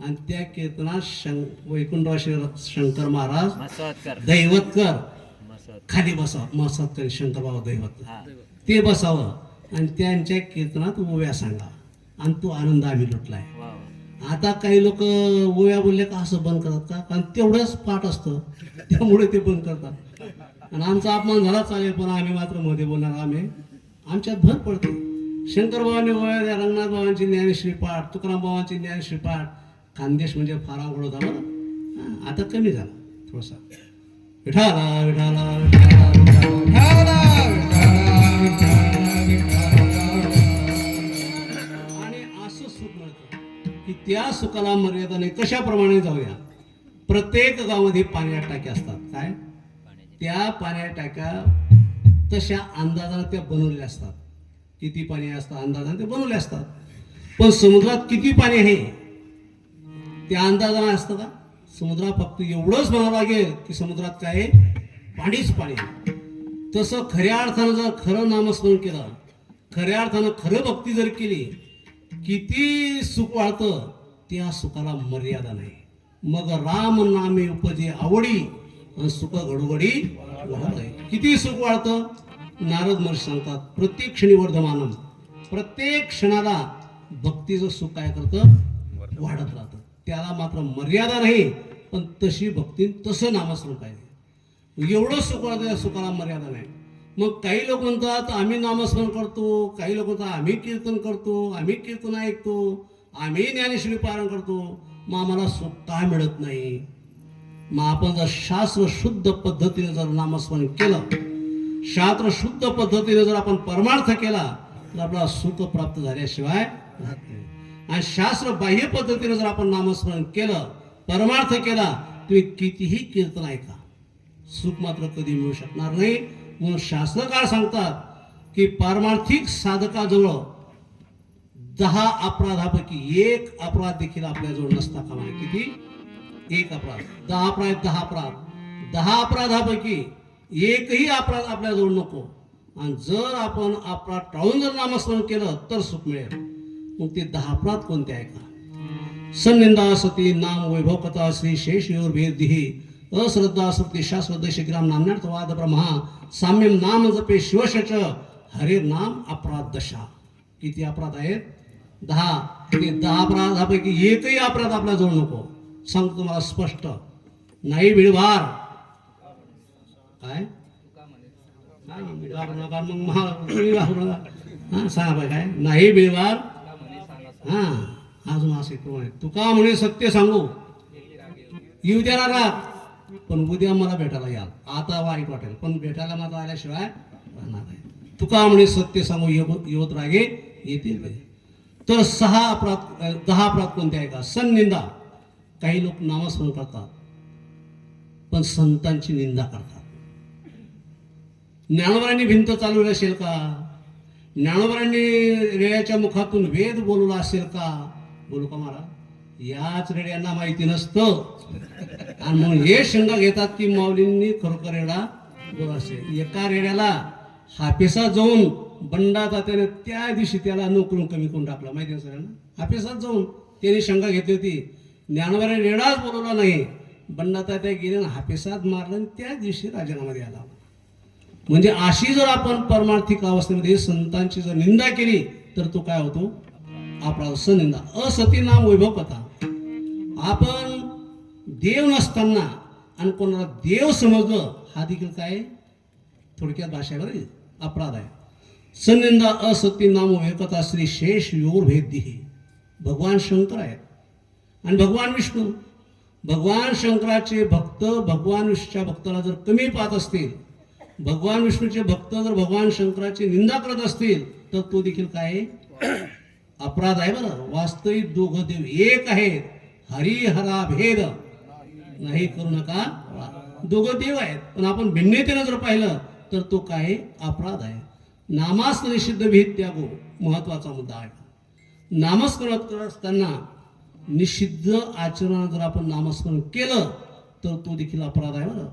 आणि त्या कीर्तनात वैकुंठवासी शंकर महाराज दैवतकर खाली बसावं. मसात शंकर बाबा दैवत ते बसावं आणि त्यांच्या कीर्तनात ओव्या सांगा, आणि तो आनंद आम्ही लुटलाय. आता काही लोक ओव्या बोलले का असं बंद करतात का? कारण तेवढंच पाठ असतं, त्यामुळे ते बंद करतात. आणि आमचा अपमान झाला चालेल, पण आम्ही मात्र मध्ये बोलणार. आमच्यात भर पडते. शंकर बाबांनी ओव्या, रंगनाथ बाबांची ज्ञानेश्वरी पाठ, तुकाराम बाबांची ज्ञानेश्वरी पाठ. खानदेश म्हणजे फार अवघड होता बरं. आता कमी झाला थोडासा. विठाला विठाला विठाला आणि असं सुख मिळतं की त्या सुखाला मर्यादा नाही. कशाप्रमाणे जाऊया, प्रत्येक गावामध्ये पाण्याच्या टाक्या असतात. काय? त्या पाण्याच्या टाक्या तशा अंदाजाने त्या बनवलेल्या असतात. किती पाणी असतं अंदाजाने ते बनवले असतात. पण समुद्रात किती पाणी आहे त्या अंदाजाने असतं का? समुद्रात फक्त एवढंच म्हणावं लागेल की समुद्रात काय आहे? पाणीच पाणी. तसं खऱ्या अर्थानं जर खरं नामस्मरण केलं, खऱ्या अर्थानं खरं भक्ती जर केली, किती सुख वाढतं. त्या सुखाला मर्यादा नाही. मग राम नामे उपजे आवडी आणि सुख घडोघडी वाढत आहे. किती सुख वाढतं? नारद महर्षी सांगतात, प्रत्येक क्षणी वर्धमानम. प्रत्येक क्षणाला भक्तीचं सुख काय करतं? वाढत राहतं. त्याला मात्र मर्यादा नाही, पण तशी भक्ती तसं नामस्मरण पाहिजे. एवढं सुख वाढतं, त्या सुखाला मर्यादा नाही. मग काही लोक म्हणतात आम्ही नामस्मरण करतो, काही लोक म्हणतात आम्ही कीर्तन करतो, आम्ही कीर्तन ऐकतो, आम्ही ज्ञानेश्वरी पारायण करतो, मग आम्हाला सुख का मिळत नाही? मग आपण जर शास्त्र शुद्ध पद्धतीने जर नामस्मरण केलं, शास्त्र शुद्ध पद्धतीने जर आपण परमार्थ केला, तर आपल्याला सुख प्राप्त झाल्याशिवाय राहत नाही. आणि शास्त्र बाह्य पद्धतीने जर आपण नामस्मरण केलं, परमार्थ केला, तुम्ही कितीही कीर्तन ऐका, सुख मात्र कधी मिळू शकणार नाही. म्हणून शास्त्रकार सांगतात की पारमार्थिक साधकाजवळ 10 अपराधापैकी 1 अपराध देखील आपल्याजवळ नसता कामा नये. किती? 1 अपराध. 10 अपराध, 10 अपराध. 10 अपराधापैकी एकही अपराध आपल्याजवळ नको. आणि जर आपण अपराध टाळून जर नामस्मरण केलं तर सुख मिळेल. मग ते 10 अपराध कोणते आहे का? सन्निंदा सती नाम वैभव कथा श्री शेषयोर भेदिही अश्रद्धा श्रुती शास्त्र देशग्राम नामनार्थ वाद ब्रह्मा साम्यम नाम जपे शिवशच हरे नाम अपराध दशा. किती अपराध आहेत? 10. ते 10 अपराधापैकी एकही अपराध आपल्या जवळ नको. सांगतो तुम्हाला स्पष्ट. नाही भिडभार. काय सांगा बाय काय? नाही भिडभार. हा, अजून असे कोण आहे? तुका म्हणे सत्य सांगू, येऊ द्या राग. पण उद्या मला भेटायला याल. आता वाईट वाटेल पण भेटायला मात्र आल्याशिवाय राहणार नाही. तुका म्हणे सत्य सांगू युवत रागे येतील ते. तर 6 अपराध 10 अपराध कोणते आहे का? सन्निंदा. काही लोक नामस्मरण करतात पण संतांची निंदा करतात. ज्ञानोबांनी भिंत चालवली असेल का? ज्ञानोबांनी रेड्याच्या मुखातून वेद बोलवला असेल का? बोलू का महाराज? याच रेड्यांना माहिती नसतं आणि म्हणून हे शंका घेतात की माऊलींनी खरोखर रेडा बोला असेल. एका रेड्याला हापेसात जाऊन बंडा तात्याने त्या दिवशी त्याला नोकरून कमी करून टाकला. माहिती आहे सगळ्यांना? हापेसात जाऊन त्याने शंका घेतली होती. ज्ञानोबाने रेडाच बोलवला नाही. बंडा तात्या गेले आणि हापेसात मारलं आणि त्या दिवशी राजीनामा द्यायला. म्हणजे अशी जर आपण परमार्थिक अवस्थेमध्ये संतांची जर निंदा केली तर तो काय होतो? अपराध. सनिंदा. असती नाम वैभव कथा. आपण देव नसताना आणि कोणाला देव समजलं हा देखील काय थोडक्यात भाषेवर अपराध आहे. सनिंदा असती नाम वैभव कथा श्री शेष योर भेद. भगवान शंकर आहेत आणि भगवान विष्णू. भगवान शंकराचे भक्त भगवान विष्णूच्या भक्ताला जर कमी पाहत असतील, भगवान विष्णूचे भक्त जर भगवान शंकराची निंदा करत असतील तर तो देखील काय अपराध आहे. बरं, वास्तविक दोघं देव एक आहेत. हरिहरा भेद नाही करू नका. दोघं देव आहेत पण आपण भिन्नतेनं जर पाहिलं तर तो काय अपराध आहे. नामास निषिद्ध भेद त्यागो महत्वाचा मुद्दा आहे. नामस्मरण करत असताना निषिद्ध आचरण जर आपण नामस्मरण केलं तर तो देखील अपराध आहे. बरं,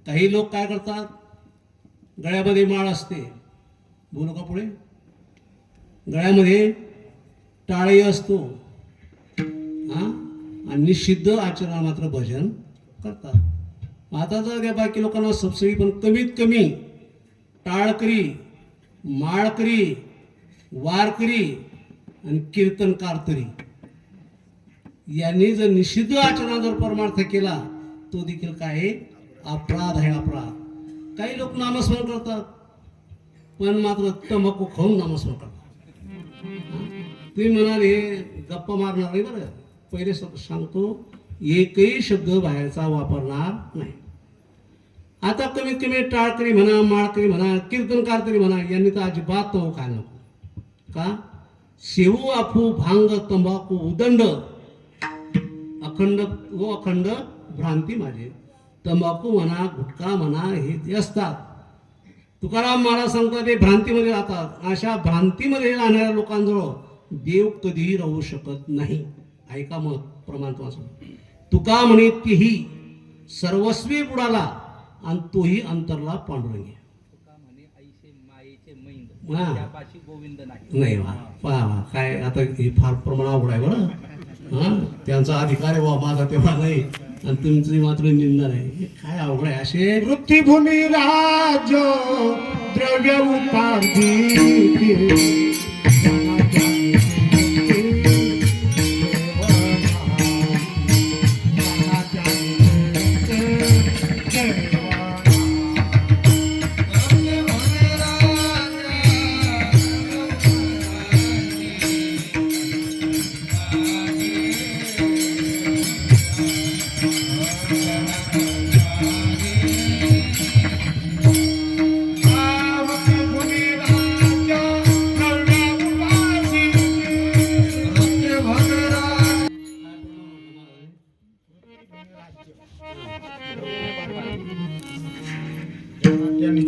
काही लोक काय करतात? गळ्यामध्ये माळ असते. बोलू का पुढे? गळ्यामध्ये टाळी असतो आणि निषिद्ध आचरण मात्र भजन करतात. आता तर त्या बाकी लोकांना सबसिडी पण कमीत कमी टाळकरी, माळकरी, वारकरी आणि कीर्तनकार तरी यांनी जर निषिद्ध आचरण जर परमार्थ केला तो देखील काय अपराध आहे. अपराध. काही लोक नामस्मरण करतात पण मात्र तंबाखू खाऊन नामस्मरण करतात. तुम्ही म्हणाल हे गप्पा मारणार नाही. बरं, पहिले सांगतो एकही शब्द बाहेरचा वापरणार नाही. आता कमीत कमी टाळकरी म्हणा, माळकरी म्हणा, कीर्तनकार तरी म्हणा यांनी तर अजिबात तो काय नको. का? शेवू, अफू, भांग, तंबाखू, उदंड अखंड व अखंड भ्रांती माझे. तंबाखू म्हणा, गुटखा म्हणा हे जे असतात, तुकाराम महाराज सांगतात ते भ्रांतीमध्ये राहतात. अशा भ्रांतीमध्ये राहणाऱ्या लोकांजवळ देव कधीही राहू शकत नाही. ऐका मग प्रमाण तुम्हाला. तुका म्हणे तेही सर्वस्वी बुडाला आणि तोही अंतरला पांडुरंगी. तुका म्हणे ऐसे मायेचे मैंद त्यापाशी गोविंद नाही. नाही वा पहा काय आता हे फार प्रमाण अवघड आहे. बरं, त्यांचा अधिकार आहे वा, माझा तेव्हा नाही आणि तुमची मात्र निंदा नाही. हे काय अवघड आहे. असे पृथ्वीभूमी राज द्रव्य उपाधी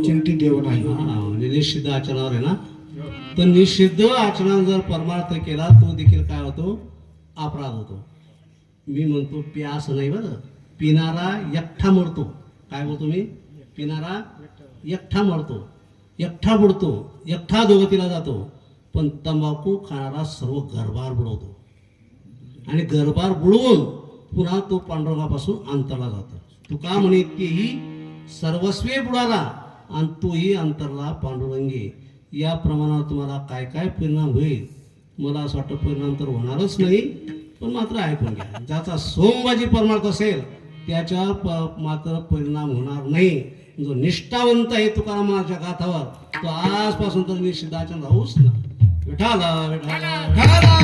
चिंती देव नाही. म्हणजे निषिद्ध आचरणावर आहे ना. तर निषिद्ध आचरण जर परमार्थ केला तो देखील काय होतो? अपराध होतो. मी म्हणतो प्यास नाही. बरं, पिणारा एकटा मरतो. काय बोलतो मी? पिणारा एकटा मरतो, एकटा बुडतो, एकटा दोगतीला जातो. पण तंबाखू खाणारा सर्व घरभार बुडवतो आणि घरभार बुडवून पुन्हा तो पांडुरंगापासून अंतरला जातो. तुका म्हणे तेही सर्वस्वी बुडाला आणि तोही अंतरला पांडुरंगी. या प्रमाणावर तुम्हाला काय काय परिणाम होईल मला असं वाटतं. परिणाम तर होणारच नाही पण मात्र ऐकून घ्या. ज्याचा सोमवाजी परमार्थ असेल त्याच्यावर मात्र परिणाम होणार नाही. जो निष्ठावंत आहे तुकारामाच्या गाथावर तो आजपासून तर निषिद्धाचरण राहूच ना. विठाला विठाला विठाला.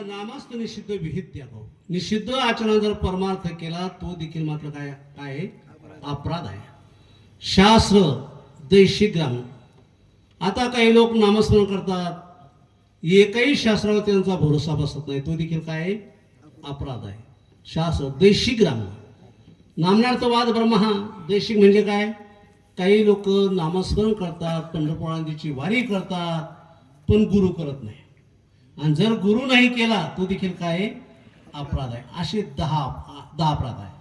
नामस्थ निषिद्ध विहित त्यागो. निषिद्ध आचरण जर परमार्थ केला तो देखील मात्र काय काय आहे? अपराध आहे. शास्त्र दैशिक ग्राम. आता काही लोक नामस्मरण करतात, एकही शास्त्रावर त्यांचा भरोसा बसत नाही, तो देखील काय आहे? अपराध आहे. शास्त्र दैशिक ग्राम. नामनार्थवाद ब्रह्म हा. दैशिक म्हणजे काय? काही लोक नामस्मरण करतात, पंढरपुरांची वारी करतात, पण गुरु करत नाही. आणि जर गुरु नाही केला तो देखील काय? अपराध आहे. असे 10 अपराध आहे.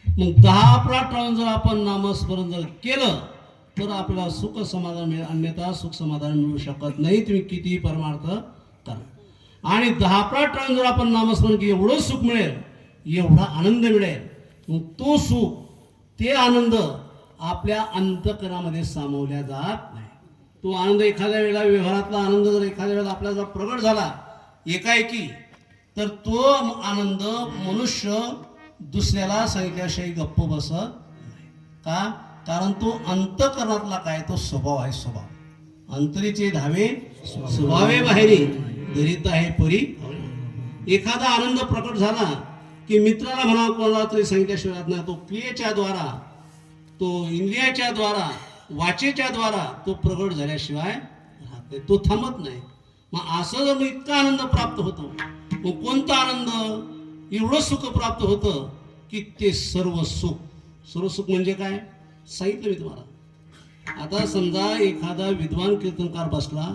मग 10 अपराध टाळून जर आपण नामस्मरण जर केलं तर आपल्याला सुख समाधान मिळेल, अन्यथा सुख समाधान मिळू शकत नाही, तुम्ही कितीही परमार्थ करा. आणि 10 अपराध टाळून जर आपण नामस्मरण केलं एवढं सुख मिळेल, एवढा आनंद मिळेल. मग तो सुख, ते आनंद आपल्या अंतकरणामध्ये सामावल्या जात नाही. तो आनंद एखाद्या वेळेला, व्यवहारातला आनंद जर एखाद्या वेळेला आपल्याला जर प्रगट झाला एकाएकी, तर तो आनंद मनुष्य दुसऱ्याला सांगितल्याशिवाय गप्प बसत नाही. का? कारण तो अंतकरणातला काय? तो स्वभाव आहे. स्वभाव अंतरीचे धावे स्वभावे बाहेरी दरित आहे परी. एखादा आनंद प्रकट झाला की मित्राला म्हणा, कोणाला तरी सांगितल्याशिवाय ना, तो क्रियेच्या द्वारा, तो इंद्रियाच्या द्वारा, वाचेच्या द्वारा तो प्रगट झाल्याशिवाय राहत नाही, तो थांबत नाही. मग असं जर इतका आनंद प्राप्त होतो, मग कोणता आनंद? एवढं सुख प्राप्त होतं की ते सर्व सुख. सर्व सुख म्हणजे काय सांगितलं मी तुम्हाला. आता समजा एखादा विद्वान कीर्तनकार बसला,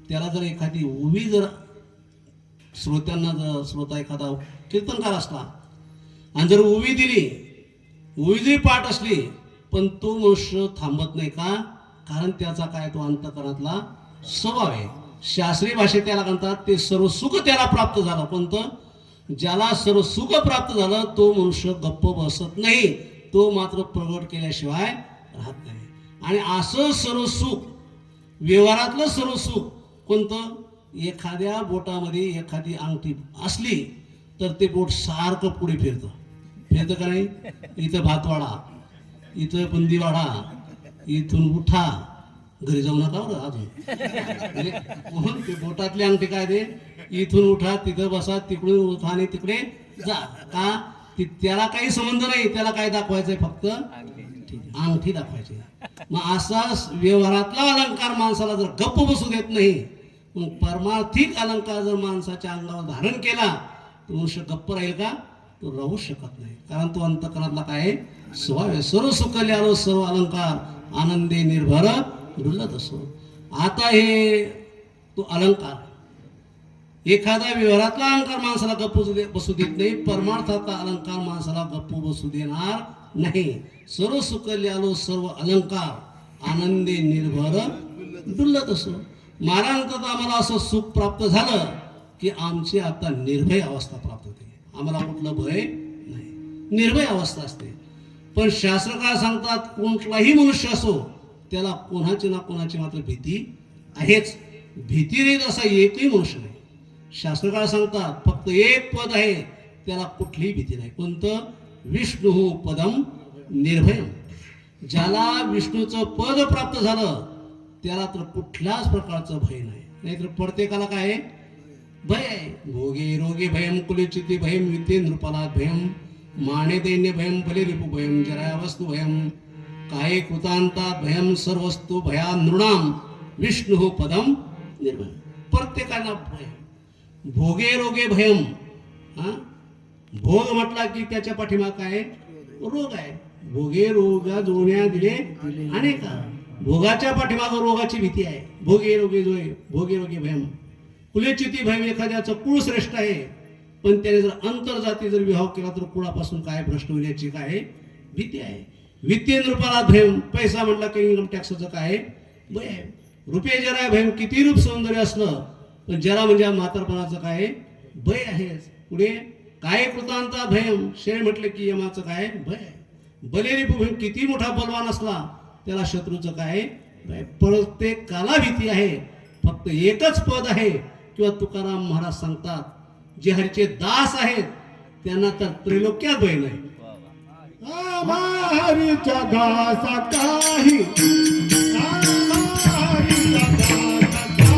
त्याला जर एखादी उभी जर श्रोत्यांना जर श्रोता एखादा कीर्तनकार असला आणि जर उभी दिली, उभी जरी पाठ असली, पण तो मनुष्य थांबत नाही. का? कारण त्याचा काय? तो अंतकरणातला स्वभाव आहे. शास्त्रीय भाषेत त्याला म्हणतात ते सर्व सुख त्याला प्राप्त झालं. कोणतं? ज्याला सर्व सुख प्राप्त झालं तो मनुष्य गप्प बसत नाही, तो मात्र प्रगट केल्याशिवाय राहत नाही. आणि असं सर्व सुख, व्यवहारातलं सर्व सुख कोणतं? एखाद्या बोटामध्ये एखादी अंगठी असली तर ते बोट सारखं पुढे फिरतं का नाही? इथं भात वाढा, इथं बुंदी वाढा, इथून उठा, घरी जाऊ नका बरं अजून. म्हणजे म्हणून ते बोटातली अंगठी काय दे? इथून उठा, तिथं बसा, तिकडून उठा आणि तिकडे जा. का? त्याला काही संबंध नाही, त्याला काय दाखवायचंय? फक्त अंगठी दाखवायची. मग असा व्यवहारातला अलंकार माणसाला जर गप्प बसू देत नाही, मग परमार्थिक अलंकार जर माणसाच्या अंगावर धारण केला तर मनुष्य गप्प राहील का? तो राहू शकत नाही. कारण तो अंतकरणातला काय? स्वभाव आहे. सर्व सुखले आलो सर्व अलंकार, आनंदे निर्भर डुलत असो. आता हे तो अलंकार, एखादा व्यवहारातला अलंकार माणसाला गप्प बसू देत नाही, परमार्थातला अलंकार माणसाला गप्प बसू देणार नाही. सर्व सुखले आलो सर्व अलंकार, आनंदे निर्भर डुलत असो. महाराज आम्हाला असं सुख प्राप्त झालं की आमची आता निर्भय अवस्था प्राप्त होते. आम्हाला कुठलं भय नाही, निर्भय अवस्था असते. पण शास्त्रकार सांगतात कोणताही मनुष्य असो त्याला कोणाची ना कोणाची मात्र भीती आहेच. भीती रहित असा एकही मनुष्य नाही. शास्त्रकार सांगतात फक्त एक पद आहे, त्याला कुठलीही भीती नाही. कोणतं? विष्णू पदम निर्भयम. ज्याला विष्णूचं पद प्राप्त झालं त्याला तर कुठल्याच प्रकारचं भय नाही. नाहीतर प्रत्येकाला काय आहे? भय आहे. भोगे रोगे भयम, कुलचिती भयम, विद्ये नृपालात भयम, माने दैन्य भयम, बले रिपु भयम, जराया वस्तु भयम, काय कृतांतात भयम, सर्वस्तु भया नृणाम विष्णु पदम निर्भय. प्रत्येकाला भय. भोगे रोगे भयम. भोग म्हटला की त्याच्या पाठीमाग काय? रोग आहे. भोगे रोगा जोड्या दिले अनेक. भोगाच्या पाठीमाग रोगाची भीती आहे. भोगे रोगे जो आहे, भोगे रोगे भयम. कुलचिती भयम, एखाद्याचं कुळ श्रेष्ठ आहे पण त्याने जर अंतरजाती जर विवाह केला तर कुळापासून काय भ्रष्ट होण्याची काय भीती आहे. वित्तीय नृपाला भयम, पैसा म्हटला की इन्कम टॅक्सचं काय भय आहे. रुपये जरा भयम, किती रूप सौंदर्य असलं पण जरा म्हणजे म्हातारपणाचं काय भय आहे. पुढे काय कृतांता भयम, शेळ म्हटलं की यमाचं काय भय आहे. बलेरी भयम, किती मोठा बलवान असला त्याला शत्रूचं काय भय. प्रत्येकाला भीती आहे. फक्त एकच पद आहे किंवा तुकाराम महाराज सांगतात जे हरीचे दास आहेत त्यांना तर त्रैलोक्यात भय नाही. हरीच्या दासा काही, हरीच्या दासा काही,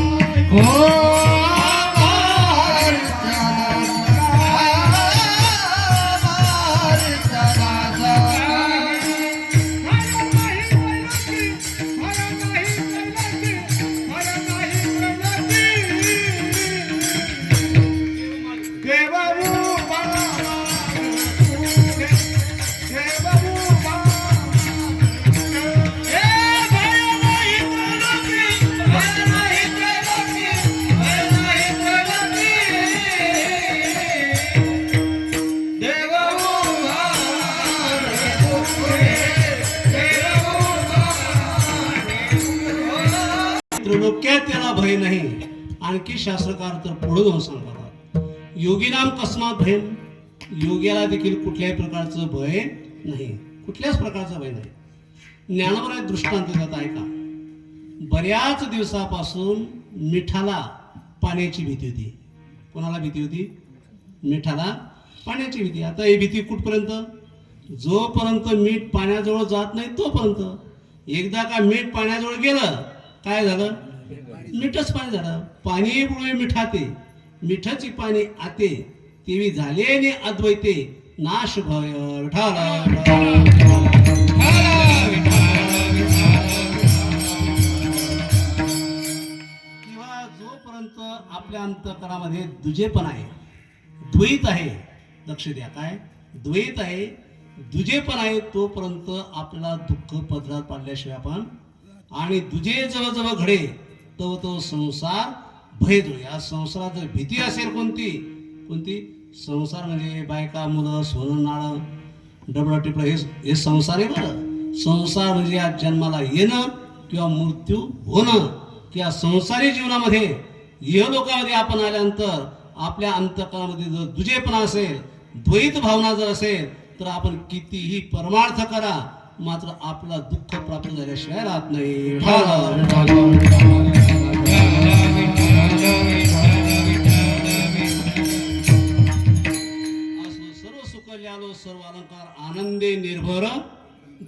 हो हरीच्या देवभूमा देवभूमा त्रिलोक्यात त्याला भय नाही. आणखी शास्त्रकार तर पुढे जाऊन सांगतात, योगीनाम कस्मात भय, योग्याला देखील कुठल्याही प्रकारचं भय नाही, कुठल्याच प्रकारचं भय नाही. ज्ञानोबराय दृष्टांत देत आहे का, बऱ्याच दिवसापासून मिठाला पाण्याची भीती होती. कोणाला भीती होती? मिठाला पाण्याची भीती. आता ही भीती कुठपर्यंत? जोपर्यंत मीठ पाण्याजवळ जात नाही तोपर्यंत. एकदा का मीठ पाण्याजवळ गेलं काय झालं? मीठच पाणी झालं. पाणी पुढे मिठाते, मिठाची पाणी आते, तेवी झाले ने अद्वैते नाश भय किंवा जोपर्यंत आपल्या अंतःकरणामध्ये दुजेपण आहे, द्वैत आहे, लक्ष द्या, काय द्वैत आहे, दुजेपण आहे, तोपर्यंत आपल्याला दुःख पदरात पाडल्याशिवाय आपण, आणि दुजे जवळ घडे तो संसार भयदो. या संसारात जर भीती असेल कोणती कोणती, संसार म्हणजे बायका मुलं सोनं नाणं डबडं टिपडं हे संसार आहे बरं. संसार म्हणजे या जन्माला येणं किंवा मृत्यू होणं, किंवा संसारी जीवनामध्ये इहलोकामध्ये आपण आल्यानंतर आपल्या अंतःकरणामध्ये जर दुजेपणा असेल, द्वैत भावना जर असेल, तर आपण कितीही परमार्थ करा मात्र आपला दुःख प्राप्त झाल्याशिवाय राहत नाही. सर्व सुख ल्यालो सर्व अलंकार आनंदे निर्भर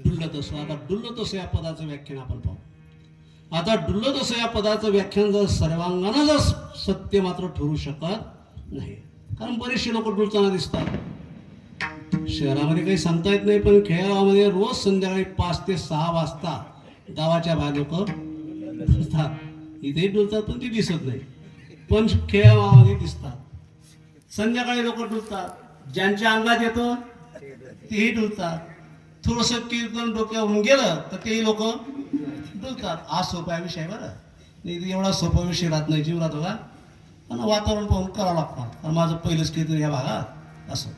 डुल्लतस. आता डुल्लतस या पदाचं व्याख्यान आपण पाहू. आता डुल्लतस या पदाचं व्याख्यान जर सर्वांगानं जर सत्य मात्र ठरू शकत नाही, कारण बरेचसे लोक डुलताना दिसतात. शहरामध्ये काही सांगता येत नाही, पण खेडेगावामध्ये रोज संध्याकाळी 5 ते 6 वाजता गावाच्या बाहेर लोक डुलतात. इथे डुलतात पण ती दिसत नाही, पण खेडेगावामध्ये दिसतात. संध्याकाळी लोक डुलतात, ज्यांच्या अंगात येतं तेही डुलतात. थोडस कीर्तन डोक्यावरून गेलं तर तेही लोक डुलतात. हा सोपा विषय बरं, नाही एवढा सोपा विषय राहत नाही जीव राहतो का, पण वातावरण पाहून करावं लागतं. कारण माझं पहिलंच कीर्तन या भागात असं.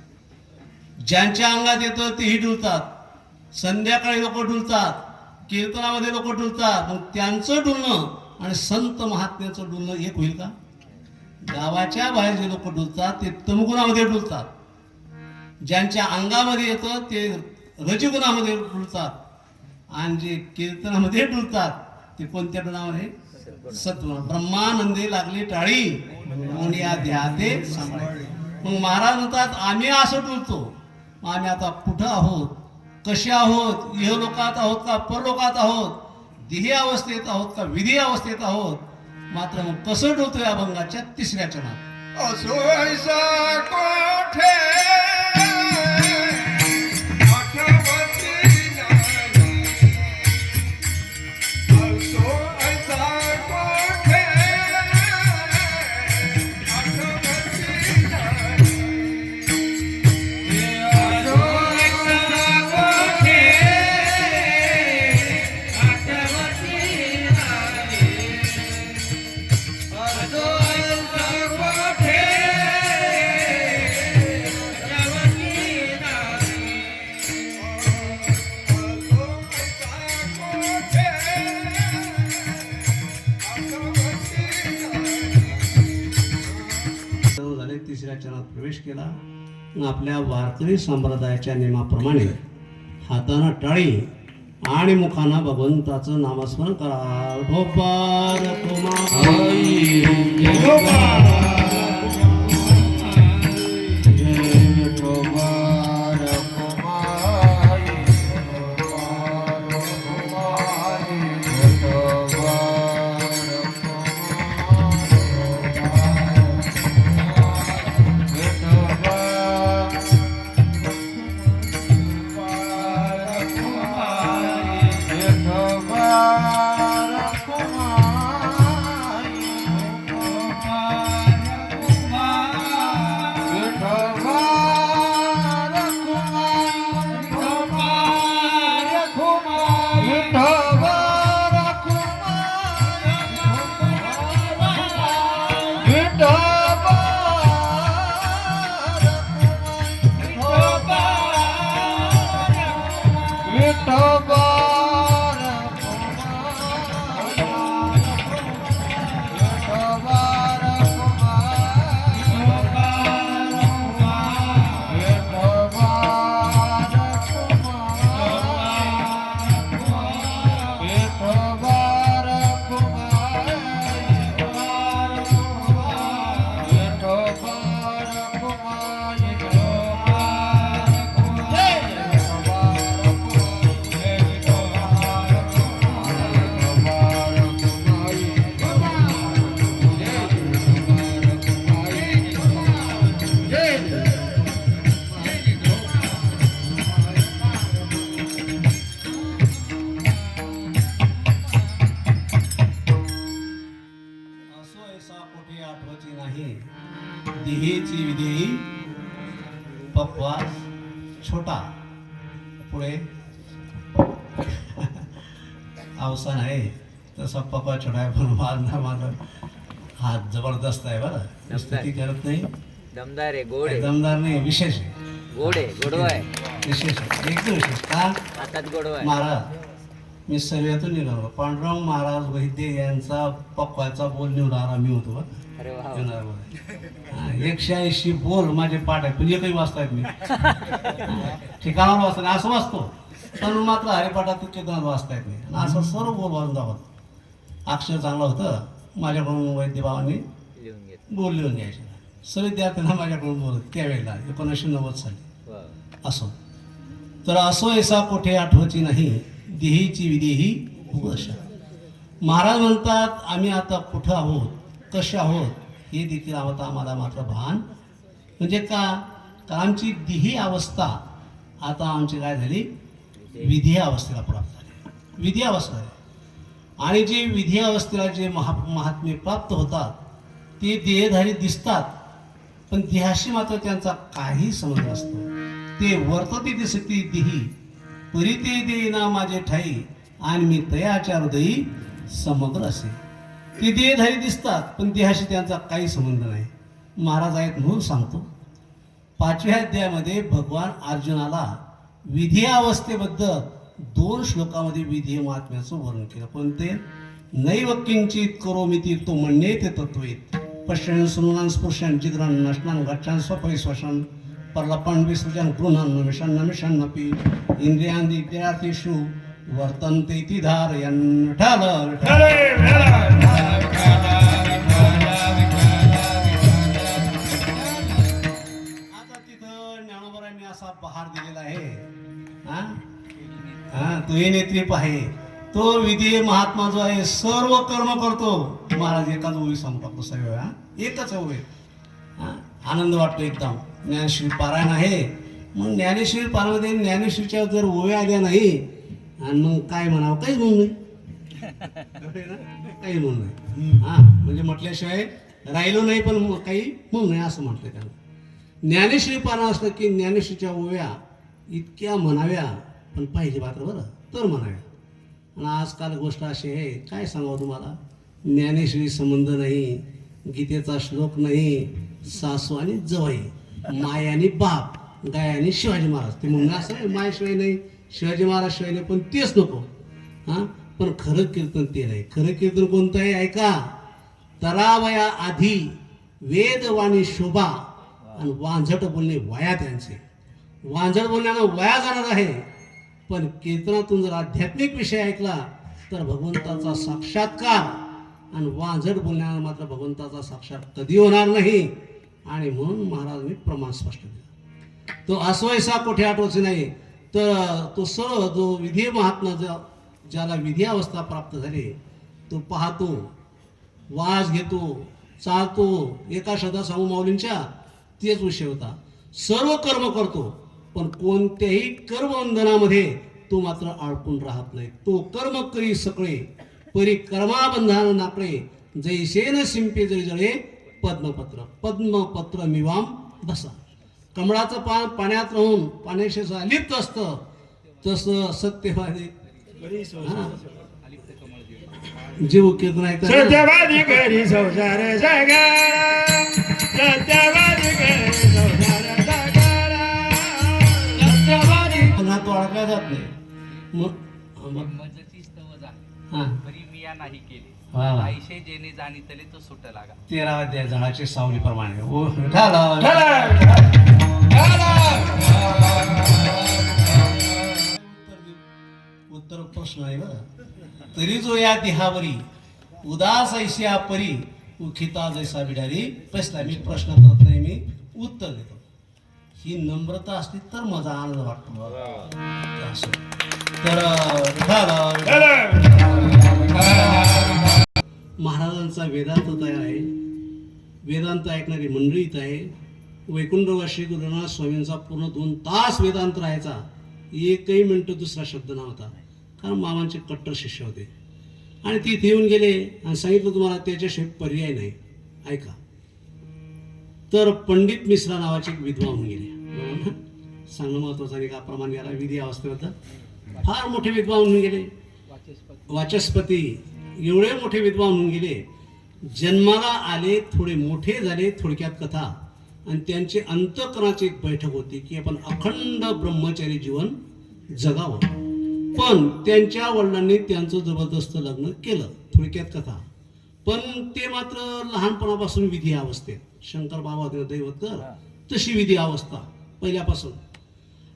ज्यांच्या अंगात येतं तेही डुलतात, संध्याकाळी लोक डुलतात, कीर्तनामध्ये लोक डुलतात. मग त्यांचं डुलणं आणि संत महात्म्याचं डुलणं एक होईल का? गावाच्या बाहेर जे लोक डुलतात ते तमगुणामध्ये डुलतात, ज्यांच्या अंगामध्ये येतं ते रजगुणामध्ये डुलतात, आणि जे कीर्तनामध्ये डुलतात ते कोणत्या गुणामध्ये? सत्व. ब्रह्मानंदे लागली टाळी मुनिया ध्याते सांभाळी. मग महाराज म्हणतात आम्ही असं डुलतो. आम्ही आता कुठं आहोत, कसे आहोत, इहलोकात आहोत का परलोकात आहोत, देही अवस्थेत आहोत का विधी अवस्थेत आहोत, मात्र मग कसं डुलतो या अभंगाच्या 3ऱ्या चरणात. असो ऐसा कोठे प्रवेश केला. आपल्या वारकरी संप्रदायाच्या नियमाप्रमाणे हातानं टाळी आणि मुखानं भगवंताचं नामस्मरण करा. ढोबार पप्पा छोटा पुढे अवसान आहे तसा पप्पा छोटा आहे, पण माझा हात जबरदस्त आहे बरं, स्तुती करत नाही, दमदार आहे, गोड आहे, दमदार नाही, विशेष आहे, गोड आहे, गोडवा आहे, विशेष आहे, एकदम विशेष. का हातात गोडवा आहे. महाराज मी सर्वेतून निघालो, पांडुरंग महाराज वैद्य यांचा पप्पाचा बोल निवडणारा मी होतो बरं. अरे वा. 180 बोल माझे पाठ आहेत, पण एकही वाचतायत मी ठिकाणावर वाचता नाही, असं वाचतो पण मात्र हरिपाठात कीर्तनात वाचतायत नाही, आणि असं सर्व बोल वाजून दाखवत. अक्षर चांगलं होतं, माझ्याकडून वैद्यभावांनी लिहून घेत. बोल लिहून घ्यायचे, सर्व विद्यार्थ्यांना माझ्याकडून बोलत त्यावेळेला 1990 साली. वा. असो तर असो ऐसा कोठे आठवची नाही, देहीची विधी ही उपदशा. महाराज म्हणतात आम्ही आता कुठं आहोत, कसे आहोत हे देखील आम्हाला मात्र भान, म्हणजे का आमची देही अवस्था आता आमची काय झाली, विधी अवस्थेला प्राप्त झाली, विधी अवस्था आहे. आणि जे विधी अवस्थेला जे महात्मे प्राप्त होतात ते देहधारी दिसतात, पण देहाशी मात्र त्यांचा काही संबंध नसतो. ते वर्तते दिसती देही, परी ते देईना माझे ठाई, आणि मी तयाच्या हृदयी समग्र असे. ते देहधारी दिसतात पण देहाशी त्यांचा काही संबंध नाही. महाराज आहेत म्हणून सांगतो, 5व्या अध्यायामध्ये भगवान अर्जुनाला विधी अवस्थेबद्दल 2 श्लोकामध्ये विधी महात्म्याचं वर्णन केलं. पण ते नैव किंचित करोमिती तो म्हणणे ते तत्वेत पश्यन सुनुनान स्पृशन जिग्रन नशनान गच्छान स्वपरिश्वसन परलपण विसृजन गृहन नमिषण नमिषन्नपि इंद्रियांदित्यार्थेषु वर्तन्ते इति धारयन्. ठाल आता तिथं ज्ञानोबरांनी असा बहार दिलेला आहे, तुही नेत्रीप आहे, तो विधी महात्मा जो आहे सर्व कर्म करतो. महाराज एकाच ओळी सांगतो सगळं, एकच ओळी. आनंद वाटतो एकदम. ज्ञानेश्वरी पारायण आहे, मग ज्ञानेश्वरी पारायणामध्ये ज्ञानेश्वरीच्या जर ओव्या आल्या नाही आणि मग काय म्हणावं, काहीच म्हणून नाही, काही म्हणून नाही. म्हणजे म्हटल्याशिवाय राहिलो नाही, पण काही म्हणून नाही असं म्हटलं त्यानं. ज्ञानेश्वरी पारायण असलं की ज्ञानेश्वरीच्या ओव्या इतक्या म्हणाव्या, पण पाहिजे मात्र बरं तर म्हणाव्या. आणि आजकाल गोष्ट अशी आहे, काय सांगावं तुम्हाला, ज्ञानेश्वरी संबंध नाही, गीतेचा श्लोक नाही, सासू आणि जवाई, माय आणि बाप, गाय आणि शिवाजी महाराज. ते म्हणणं असं आहे, मायशिवाय नाही, शिवाजी महाराज शिवाय नाही, पण तेच नको. पण खरं कीर्तन ते नाही. खरं कीर्तन कोणतं आहे ऐका, तरावया आधी वेदवाणी शोभा आणि वांझट बोलणे वया त्यांचे. वांझट बोलण्यानं वया जाणार आहे, पण कीर्तनातून जर आध्यात्मिक विषय ऐकला तर भगवंताचा साक्षात्कार, आणि वांझट बोलण्यानं मात्र भगवंताचा साक्षात कधी होणार नाही. आणि म्हणून महाराजांनी प्रमाण स्पष्ट दिलं, तो असवैसा कोठे आठवायचे नाही. तर तो सर्व जो विधी महात्मा ज्याला विधी अवस्था प्राप्त झाली, तो पाहतो, वास घेतो, चालतो, एका शब्दात सांगू माऊलींच्या तेच विषय होता. सर्व कर्म करतो, पण कोणत्याही कर्मबंधनामध्ये तो मात्र अडकून राहत नाही. तो कर्म करी सकळे, परी कर्माबंधन नाकडे, जैसेन शिंपे जरी जळे पद्मपत्र. पद्मपत्र मिवाम बसा. कमळाचं पान पाण्यात राहून पाण्याशी लिप्त असतं, तसं सत्यवादी जीव कीर्तन ऐकतात. सत्यवादी करी संसार जगाला, सत्यवादी करी संसार जगाला, सत्यवादी. पुन्हा तो अडकला जात नाही. मजची स्तव झाली, हा परी मिया नाही केली, वा वा. आईशे जेणे जाणीतले तो सुट लागा. 13व्या अध्याय झाडाची सावली प्रमाणे. ओ झालं. उत्तर प्रश्न आहे बरं. तरी जो या देहावरी उदास ऐशिया परी उखिता जैसा बिडारी प्रश्न. मी प्रश्न करत नाही, मी उत्तर देतो. ही नम्रता असली तर माझा आनंद वाटतो. असं तर महाराजांचा वेदांत तयार आहे. वेदांत ऐकणारी मंडळी इथं आहे. वैकुंठवासी गुरुनाथ स्वामींचा पूर्ण 2 तास वेदांत राहायचा, एकही मिनिट दुसरा शब्द नव्हता, कारण मामांचे कट्टर शिष्य होते. आणि ते इथे येऊन गेले आणि सांगितलं तुम्हाला त्याच्याशिवाय पर्याय नाही. ऐका, तर पंडित मिश्रा नावाचे एक विद्वान होऊन गेले. बरोबर ना? सांगणं महत्वाचं आहे का प्रमाण याला विधी अवस्थेबद्दल फार मोठे विद्वान होऊन गेले. वाचस्पती वाचस्पती एवढे मोठे विद्वान होऊन गेले. जन्माला आले, थोडे मोठे झाले, थोडक्यात कथा. आणि त्यांची अंतःकरणाची एक बैठक होती की आपण अखंड ब्रह्मचारी जीवन जगावं. पण त्यांच्या वडिलांनी त्यांचं जबरदस्त लग्न केलं, थोडक्यात कथा. पण ते मात्र लहानपणापासून विधी अवस्थेत, शंकर बाबा दैवत तशी विधी अवस्था पहिल्यापासून.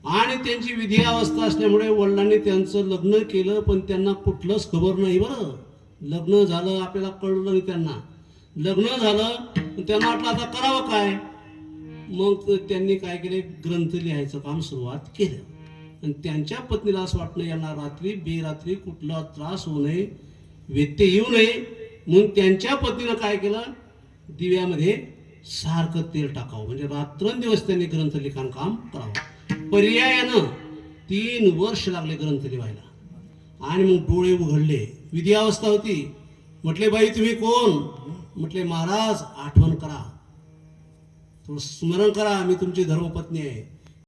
आणि त्यांची विधी अवस्था असल्यामुळे वडिलांनी त्यांचं लग्न केलं, पण त्यांना कुठलंच खबर नाही. बरं, लग्न झालं आपल्याला कळलं नाही. त्यांना लग्न झालं, त्यांना वाटलं आता करावं काय. मग त्यांनी काय केले, ग्रंथ लिहायचं काम सुरुवात केलं. आणि त्यांच्या पत्नीला असं वाटणं यांना रात्री बेरात्री कुठला त्रास होऊ नये, व्यत्यय येऊ नये. म्हणून त्यांच्या पत्नीनं काय केलं, दिव्यामध्ये सारखं तेल टाकावं, म्हणजे रात्रंदिवस त्यांनी ग्रंथ लिखाण काम करावं. पर्यायानं 3 वर्ष लागले ग्रंथ लिहायला. आणि मग डोळे उघडले, विधी अवस्था होती. म्हटले बाई तुम्ही कोण? म्हटले महाराज आठवण करा, थोडं स्मरण करा, मी तुमची धर्मपत्नी आहे.